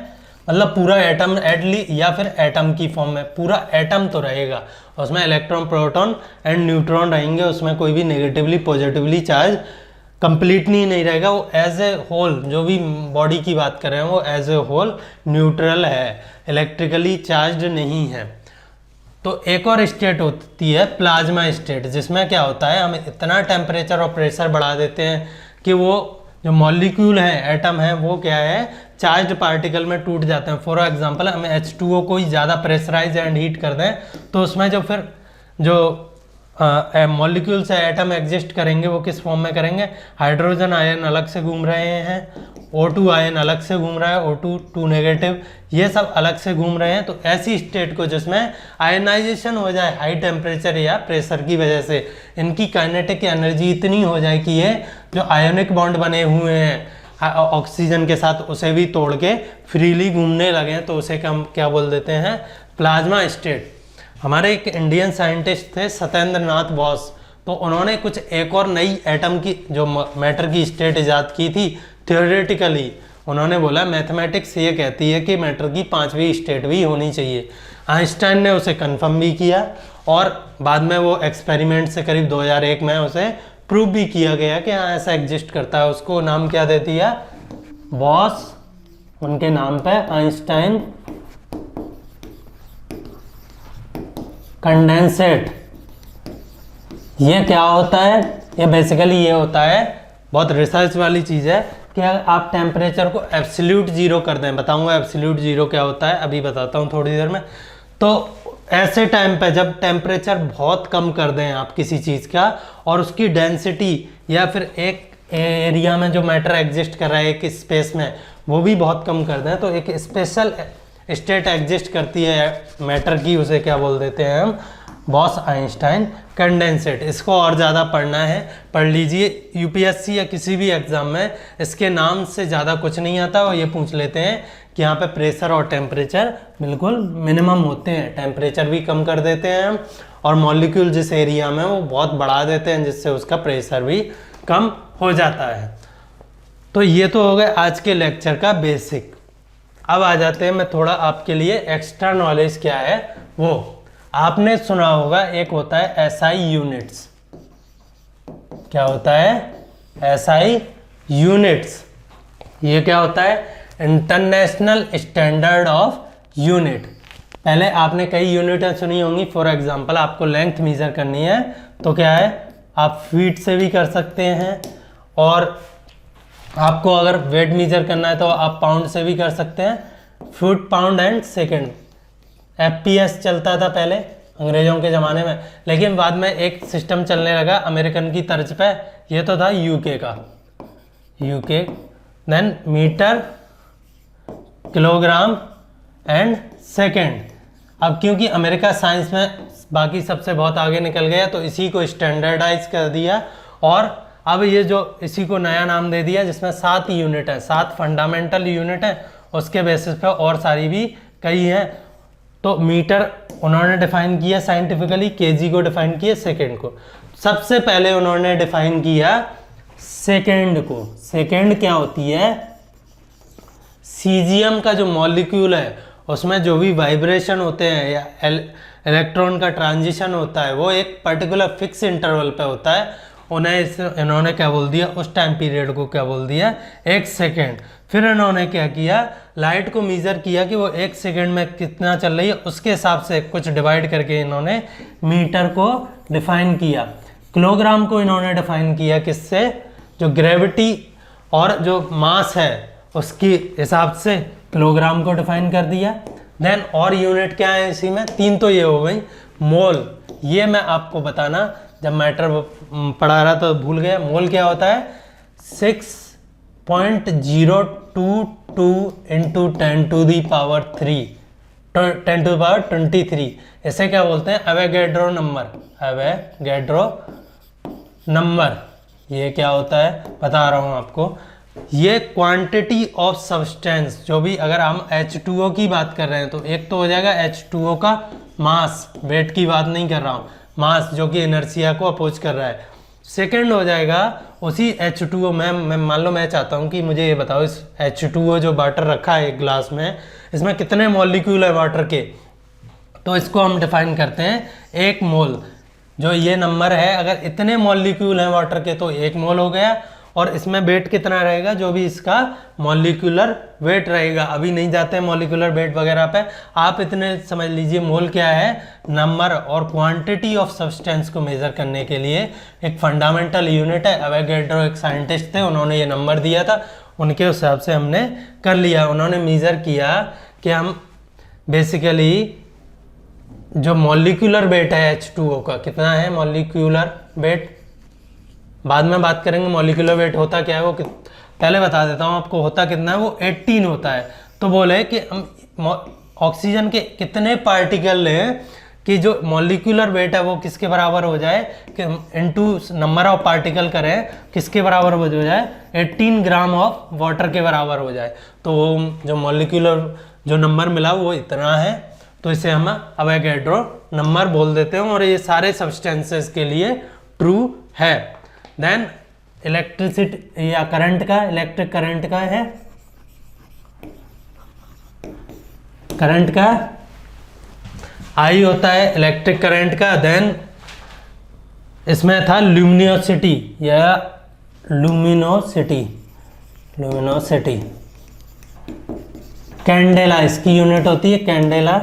मतलब पूरा एटम या फिर एटम की फॉर्म में। पूरा एटम तो रहेगा, उसमें इलेक्ट्रॉन, प्रोटॉन एंड न्यूट्रॉन रहेंगे, उसमें कोई भी नेगेटिवली पॉजिटिवली चार्ज कंप्लीटली नहीं रहेगा। वो एज ए होल, जो भी बॉडी की बात कर रहे हैं, वो एज ए होल न्यूट्रल है, इलेक्ट्रिकली चार्ज नहीं है। तो एक और स्टेट होती है प्लाज्मा स्टेट, जिसमें क्या होता है, हम इतना टेम्परेचर और प्रेशर बढ़ा देते हैं कि वो जो मॉलिक्यूल है, एटम है, वो क्या है, चार्ज पार्टिकल में टूट जाते हैं। फॉर एग्जांपल, हम H2O को ही ज़्यादा प्रेशराइज एंड हीट कर दें, तो उसमें जो फिर जो मॉलिक्यूल्स है, एटम एग्जिस्ट करेंगे, वो किस फॉर्म में करेंगे, हाइड्रोजन आयन अलग से घूम रहे हैं, O2 आयन अलग से घूम रहा है, O2 2 नेगेटिव, ये सब अलग से घूम रहे हैं। तो ऐसी स्टेट को जिसमें आयनाइजेशन हो जाए हाई टेम्परेचर या प्रेशर की वजह से, इनकी काइनेटिक एनर्जी इतनी हो जाए कि ये जो आयोनिक बॉन्ड बने हुए हैं, ऑक्सीजन के साथ उसे भी तोड़ के फ्रीली घूमने लगे हैं, तो उसे हम क्या बोल देते हैं, प्लाज्मा स्टेट। हमारे एक इंडियन साइंटिस्ट थे सत्येंद्र नाथ बोस, तो उन्होंने कुछ एक और नई एटम की जो मैटर की स्टेट इजाद की थी थियोरेटिकली। उन्होंने बोला मैथमेटिक्स ये कहती है कि मैटर की 5वीं स्टेट भी होनी चाहिए। आइंस्टाइन ने उसे कंफर्म भी किया और बाद में वो एक्सपेरिमेंट से करीब 2001 में उसे प्रूव भी किया गया कि हाँ ऐसा एग्जिस्ट करता है। उसको नाम क्या दे दिया, बॉस, उनके नाम पे आइंस्टाइन कंडेंसेट। ये क्या होता है, ये बेसिकली ये होता है, बहुत रिसर्च वाली चीज़ है कि आप टेम्परेचर को एब्सोल्यूट जीरो कर दें। बताऊंगा एब्सोल्यूट जीरो क्या होता है, अभी बताता हूँ थोड़ी देर में। तो ऐसे टाइम पे जब टेम्परेचर बहुत कम कर दें आप किसी चीज़ का, और उसकी डेंसिटी या फिर एक एरिया में जो मैटर एग्जिस्ट कर रहा है एक स्पेस में वो भी बहुत कम कर दें, तो एक स्पेशल स्टेट एग्जिस्ट करती है मैटर की, उसे क्या बोल देते हैं हम, बॉस आइंस्टाइन कंडेंसेट। इसको और ज़्यादा पढ़ना है, पढ़ लीजिए। यूपीएससी या किसी भी एग्ज़ाम में इसके नाम से ज़्यादा कुछ नहीं आता, और ये पूछ लेते हैं कि यहाँ पे प्रेशर और टेम्परेचर बिल्कुल मिनिमम होते हैं, टेम्परेचर भी कम कर देते हैं हम, और मॉलिक्यूल जिस एरिया में वो बहुत बढ़ा देते हैं जिससे उसका प्रेशर भी कम हो जाता है। तो ये तो हो गया आज के लेक्चर का बेसिक। अब आ जाते हैं, मैं थोड़ा आपके लिए एक्स्ट्रा नॉलेज क्या है वो। आपने सुना होगा एक होता है एसआई यूनिट्स। क्या होता है, एसआई यूनिट्स। ये क्या होता है, इंटरनेशनल स्टैंडर्ड ऑफ यूनिट। पहले आपने कई यूनिटें सुनी होंगी। फॉर एग्जांपल आपको लेंथ मेजर करनी है तो क्या है, आप फीट से भी कर सकते हैं, और आपको अगर वेट मेजर करना है तो आप पाउंड से भी कर सकते हैं, foot, pound and second. FPS चलता था पहले अंग्रेजों के ज़माने में, लेकिन बाद में एक सिस्टम चलने लगा अमेरिकन की तर्ज पे, ये तो था यूके का, UK, then metre, kilogram and second. अब क्योंकि अमेरिका साइंस में बाकी सबसे बहुत आगे निकल गया तो इसी को स्टैंडर्डाइज कर दिया, और अब ये जो इसी को नया नाम दे दिया जिसमें 7 यूनिट है, 7 फंडामेंटल यूनिट है, उसके बेसिस पे और सारी भी कई हैं। तो मीटर उन्होंने डिफाइन किया साइंटिफिकली, केजी को डिफाइन किया, सेकेंड को। सबसे पहले उन्होंने डिफाइन किया सेकेंड को। सेकेंड क्या होती है, सीजियम का जो मॉलिक्यूल है उसमें जो भी वाइब्रेशन होते हैं या इलेक्ट्रॉन का ट्रांजिशन होता है वो एक पर्टिकुलर फिक्स इंटरवल पे होता है। इन्होंने क्या बोल दिया, उस टाइम पीरियड को क्या बोल दिया, 1 सेकेंड। फिर इन्होंने क्या किया, लाइट को मेज़र किया कि वो 1 सेकेंड में कितना चल रही है, उसके हिसाब से कुछ डिवाइड करके इन्होंने मीटर को डिफाइन किया। किलोग्राम को इन्होंने डिफाइन किया किससे, जो ग्रेविटी और जो मास है उसकी हिसाब से किलोग्राम को डिफाइन कर दिया। देन और यूनिट क्या है इसी में, 3 तो ये हो गई। मोल, ये मैं आपको बताना जब मैटर पढ़ा रहा तो भूल गया। मोल क्या होता है, 6.022 इंटू 10 टू दी पावर 23। इसे क्या बोलते हैं, एवोगैड्रो नंबर। एवोगैड्रो नंबर ये क्या होता है बता रहा हूँ आपको। ये क्वांटिटी ऑफ सब्सटेंस, जो भी अगर हम H2O की बात कर रहे हैं तो एक तो हो जाएगा H2O का मास, वेट की बात नहीं कर रहा हूँ, मास जो कि इनर्शिया को अपोज कर रहा है। सेकंड हो जाएगा उसी H2O में मान लो मैं चाहता हूँ कि मुझे ये बताओ इस H2O जो वाटर रखा है एक ग्लास में, इसमें कितने मॉलिक्यूल है वाटर के, तो इसको हम डिफाइन करते हैं 1 मोल। जो ये नंबर है, अगर इतने मॉलिक्यूल हैं वाटर के तो 1 मोल हो गया, और इसमें वेट कितना रहेगा, जो भी इसका मॉलिक्यूलर वेट रहेगा। अभी नहीं जाते हैं मॉलिक्यूलर वेट वगैरह पे, आप इतने समझ लीजिए मोल क्या है, नंबर और क्वांटिटी ऑफ सब्सटेंस को मेजर करने के लिए एक फंडामेंटल यूनिट है। एवोगैड्रो एक साइंटिस्ट थे, उन्होंने ये नंबर दिया था, उनके हिसाब से हमने कर लिया। उन्होंने मेजर किया कि हम बेसिकली जो मॉलिक्यूलर वेट है H2O का कितना है, मॉलिक्यूलर वेट बाद में बात करेंगे। मॉलिक्यूलर वेट होता क्या है वो पहले बता देता हूँ आपको, होता कितना है, वो 18 होता है। तो बोले कि हम ऑक्सीजन के कितने पार्टिकल लें कि जो मॉलिक्यूलर वेट है वो किसके बराबर हो जाए, कि इनटू नंबर ऑफ पार्टिकल करें किसके बराबर हो जाए, 18 ग्राम ऑफ वाटर के बराबर हो जाए। तो वो जो मॉलिक्यूलर जो नंबर मिला वो इतना है, तो इसे हम अवोगाड्रो नंबर बोल देते हैं, और ये सारे सब्सटेंसेस के लिए ट्रू है। देन इलेक्ट्रिसिटी या करंट का, इलेक्ट्रिक करंट का है, करंट का आई होता है इलेक्ट्रिक करंट का। देन इसमें था ल्यूमिनोसिटी या लुमिनोसिटी, लुमिनोसिटी कैंडेला इसकी यूनिट होती है, कैंडेला।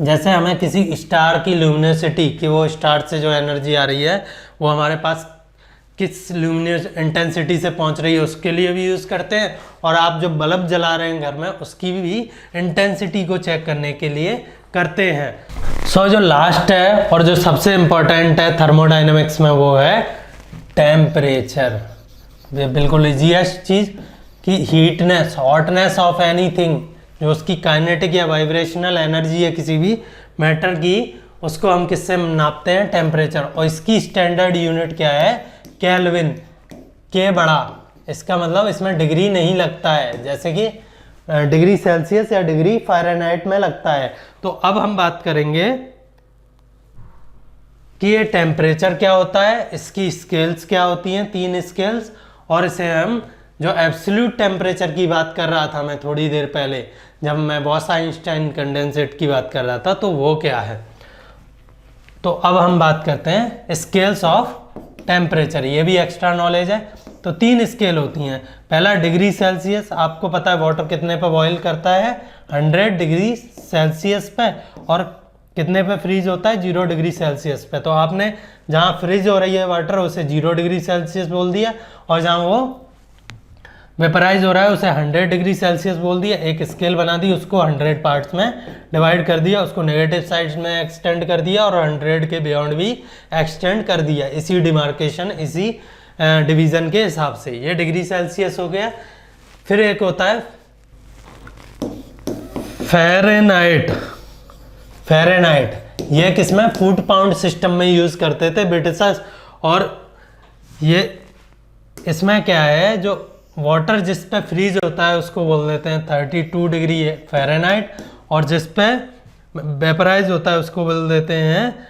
जैसे हमें किसी स्टार की ल्यूमिनोसिटी कि वो स्टार से जो एनर्जी आ रही है वो हमारे पास किस ल्यूमिनस इंटेंसिटी से पहुंच रही है उसके लिए भी यूज़ करते हैं, और आप जो बल्ब जला रहे हैं घर में उसकी भी इंटेंसिटी को चेक करने के लिए करते हैं। सो जो लास्ट है और जो सबसे इम्पोर्टेंट है थर्मोडाइनमिक्स में वो है टेम्परेचर। ये बिल्कुल ईजीएस्ट चीज़ कि हीटनेस, हॉटनेस ऑफ एनीथिंग, जो उसकी काइनेटिक या वाइब्रेशनल एनर्जी है किसी भी मैटर की, उसको हम किससे नापते हैं, टेम्परेचर। और इसकी स्टैंडर्ड यूनिट क्या है, केल्विन, के बड़ा। इसका मतलब इसमें डिग्री नहीं लगता है, जैसे कि डिग्री सेल्सियस या डिग्री फ़ारेनहाइट में लगता है। तो अब हम बात करेंगे कि ये टेम्परेचर क्या होता है, इसकी स्केल्स क्या होती हैं, 3 स्केल्स, और इसे हम जो एब्सोल्यूट टेम्परेचर की बात कर रहा था मैं थोड़ी देर पहले जब मैं बॉस-आइंस्टाइन कंडेंसेट की बात कर रहा था, तो वो क्या है। तो अब हम बात करते हैं स्केल्स ऑफ टेम्परेचर, ये भी एक्स्ट्रा नॉलेज है। तो 3 स्केल होती हैं। पहला डिग्री सेल्सियस, आपको पता है वाटर कितने पे बॉईल करता है, 100 डिग्री सेल्सियस पे, और कितने पे फ्रीज होता है, 0 डिग्री सेल्सियस पे। तो आपने जहाँ फ्रीज हो रही है वाटर उसे 0 डिग्री सेल्सियस बोल दिया, और जहाँ वो वेपराइज हो रहा है उसे 100 डिग्री सेल्सियस बोल दिया। एक स्केल बना दी, उसको 100 पार्ट्स में डिवाइड कर दिया, उसको नेगेटिव साइड में एक्सटेंड कर दिया और 100 के बियॉन्ड भी एक्सटेंड कर दिया, इसी डिमार्केशन, इसी डिवीज़न के हिसाब से। ये डिग्री सेल्सियस हो गया। फिर एक होता है फ़ारेनहाइट। फ़ारेनहाइट ये किसमें, फुट पाउंड सिस्टम में यूज़ करते थे ब्रिटिशर्स। और ये इसमें क्या है, जो वाटर जिस पे फ्रीज होता है उसको बोल देते हैं 32 डिग्री फ़ारेनहाइट, और जिस पे वेपराइज होता है उसको बोल देते हैं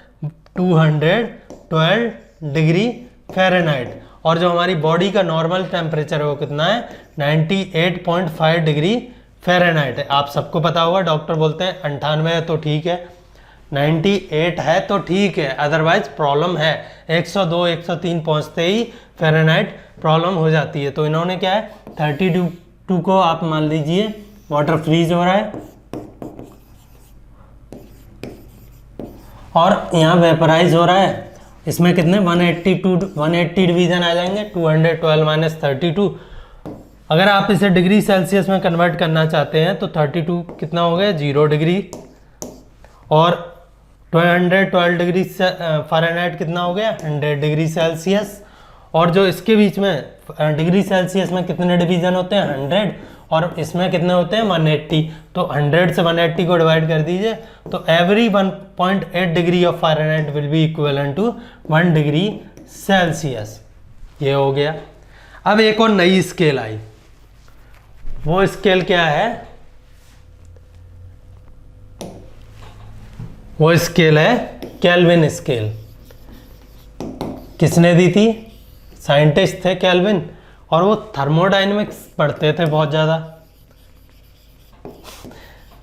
212 डिग्री फ़ारेनहाइट। और जो हमारी बॉडी का नॉर्मल टेम्परेचर है वो कितना है, 98.5 डिग्री फ़ारेनहाइट है। आप सबको पता होगा, डॉक्टर बोलते हैं 98 है तो ठीक है, 98 है तो ठीक है, अदरवाइज प्रॉब्लम है। 102 103 पहुंचते ही फ़ारेनहाइट प्रॉब्लम हो जाती है। तो इन्होंने क्या है, 32 को आप मान लीजिए वाटर फ्रीज हो रहा है, और यहाँ वेपराइज हो रहा है, इसमें कितने 180 डिवीजन आ जाएंगे, 212 माइनस 32। अगर आप इसे डिग्री सेल्सियस में कन्वर्ट करना चाहते हैं तो 32 कितना हो गया, 0 डिग्री, और 212 डिग्री फ़ारेनहाइट कितना हो गया, 100 डिग्री सेल्सियस। और जो इसके बीच में डिग्री सेल्सियस में कितने डिवीज़न होते हैं, 100, और इसमें कितने होते हैं, 180। तो 100 से 180 को डिवाइड कर दीजिए, तो every 1.8 degree of Fahrenheit will be equivalent to 1 degree Celsius. ये हो गया। अब एक और नई स्केल आई, वो स्केल क्या है, वो स्केल है केल्विन स्केल। किसने दी थी, साइंटिस्ट थे केल्विन, और वो थर्मोडाइनमिक्स पढ़ते थे बहुत ज़्यादा,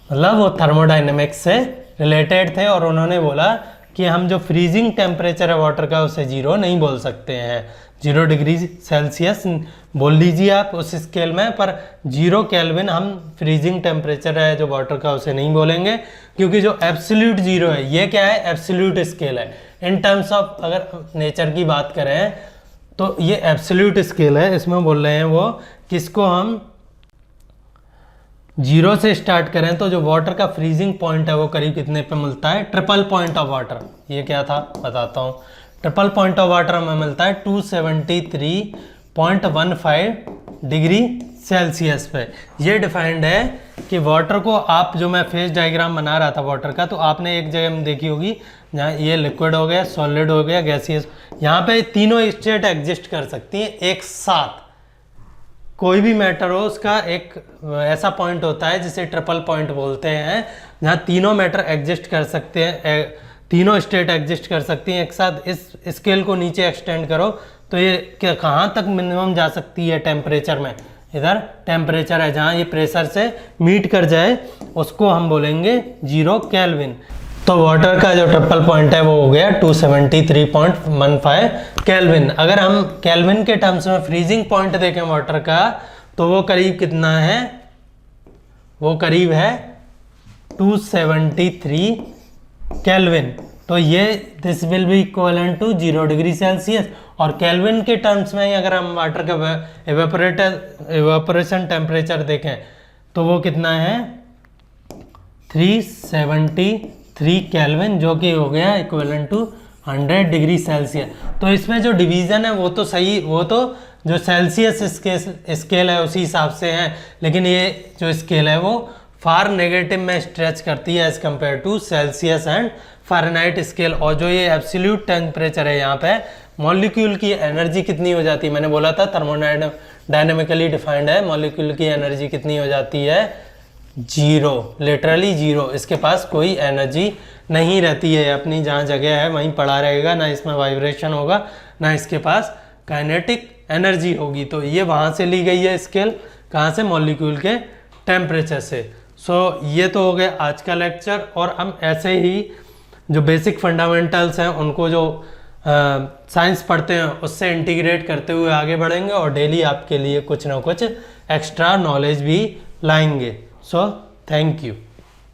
मतलब वो थर्मोडाइनमिक्स से रिलेटेड थे। और उन्होंने बोला कि हम जो फ्रीजिंग टेम्परेचर है वाटर का उसे 0 नहीं बोल सकते हैं, 0 डिग्री सेल्सियस बोल लीजिए आप उस स्केल में, पर 0 केल्विन हम फ्रीजिंग टेम्परेचर है जो वाटर का उसे नहीं बोलेंगे, क्योंकि जो एब्सोल्यूट 0 है ये क्या है, एब्सोल्यूट स्केल है। इन टर्म्स ऑफ अगर नेचर की बात करें तो ये एब्सोल्यूट स्केल है। इसमें बोल रहे हैं वो किसको हम 0 से स्टार्ट करें तो जो वाटर का फ्रीजिंग पॉइंट है वो करीब कितने पे मिलता है, ट्रिपल पॉइंट ऑफ वाटर। ये क्या था बताता हूँ। ट्रिपल पॉइंट ऑफ वाटर हमें मिलता है 273.15 डिग्री सेल्सियस पे। ये डिफाइंड है कि वाटर को आप, जो मैं फेज डायग्राम बना रहा था वाटर का, तो आपने एक जगह में देखी होगी जहाँ ये लिक्विड हो गया, सॉलिड हो गया, गैसियस, यहाँ पे तीनों स्टेट एग्जिस्ट कर सकती हैं एक साथ। कोई भी मैटर हो उसका एक ऐसा पॉइंट होता है जिसे ट्रिपल पॉइंट बोलते हैं, जहाँ तीनों मैटर एग्जिस्ट कर सकते हैं, तीनों स्टेट एग्जिस्ट कर सकती हैं एक साथ। इस स्केल को नीचे एक्सटेंड करो तो ये कहाँ तक मिनिमम जा सकती है टेम्परेचर में, इधर टेम्परेचर है जहाँ ये प्रेशर से मीट कर जाए उसको हम बोलेंगे 0 केल्विन। तो वाटर का जो ट्रिपल पॉइंट है वो हो गया 273.15 केल्विन। अगर हम केल्विन के टर्म्स में फ्रीजिंग पॉइंट देखें वाटर का तो वो करीब कितना है, वो करीब है 273 केल्विन। तो ये this will be equivalent to 0 degree Celsius. और केल्विन के टर्म्स में ही अगर हम वाटर का एवेपोरेशन टेम्परेचर देखें तो वो कितना है 373 केल्विन, जो कि हो गया इक्वलेंट टू 100 डिग्री सेल्सियस। तो इसमें जो डिवीज़न है वो तो सही, वो तो जो सेल्सियस स्केल है उसी हिसाब से है, लेकिन ये जो स्केल है वो फार नेगेटिव में स्ट्रेच करती है as compare to Celsius and Fahrenheit scale. और जो ये एब्सोल्यूट टेम्परेचर है, यहाँ पे मॉलिक्यूल की एनर्जी कितनी हो जाती है, मैंने बोला था थर्मोडायनेमिकली डिफाइंड है, मॉलिक्यूल की एनर्जी कितनी हो जाती है 0, लिटरली 0। इसके पास कोई एनर्जी नहीं रहती है, अपनी जहाँ जगह है वहीं पड़ा रहेगा, ना इसमें वाइब्रेशन होगा, ना इसके पास काइनेटिक एनर्जी होगी। तो ये वहाँ से ली गई है स्केल, कहाँ से, मॉलिक्यूल के टेम्परेचर से। सो ये तो हो गया आज का लेक्चर। और हम ऐसे ही जो बेसिक फंडामेंटल्स हैं उनको जो साइंस पढ़ते हैं उससे इंटीग्रेट करते हुए आगे बढ़ेंगे और डेली आपके लिए कुछ ना कुछ एक्स्ट्रा नॉलेज भी लाएंगे। So thank you.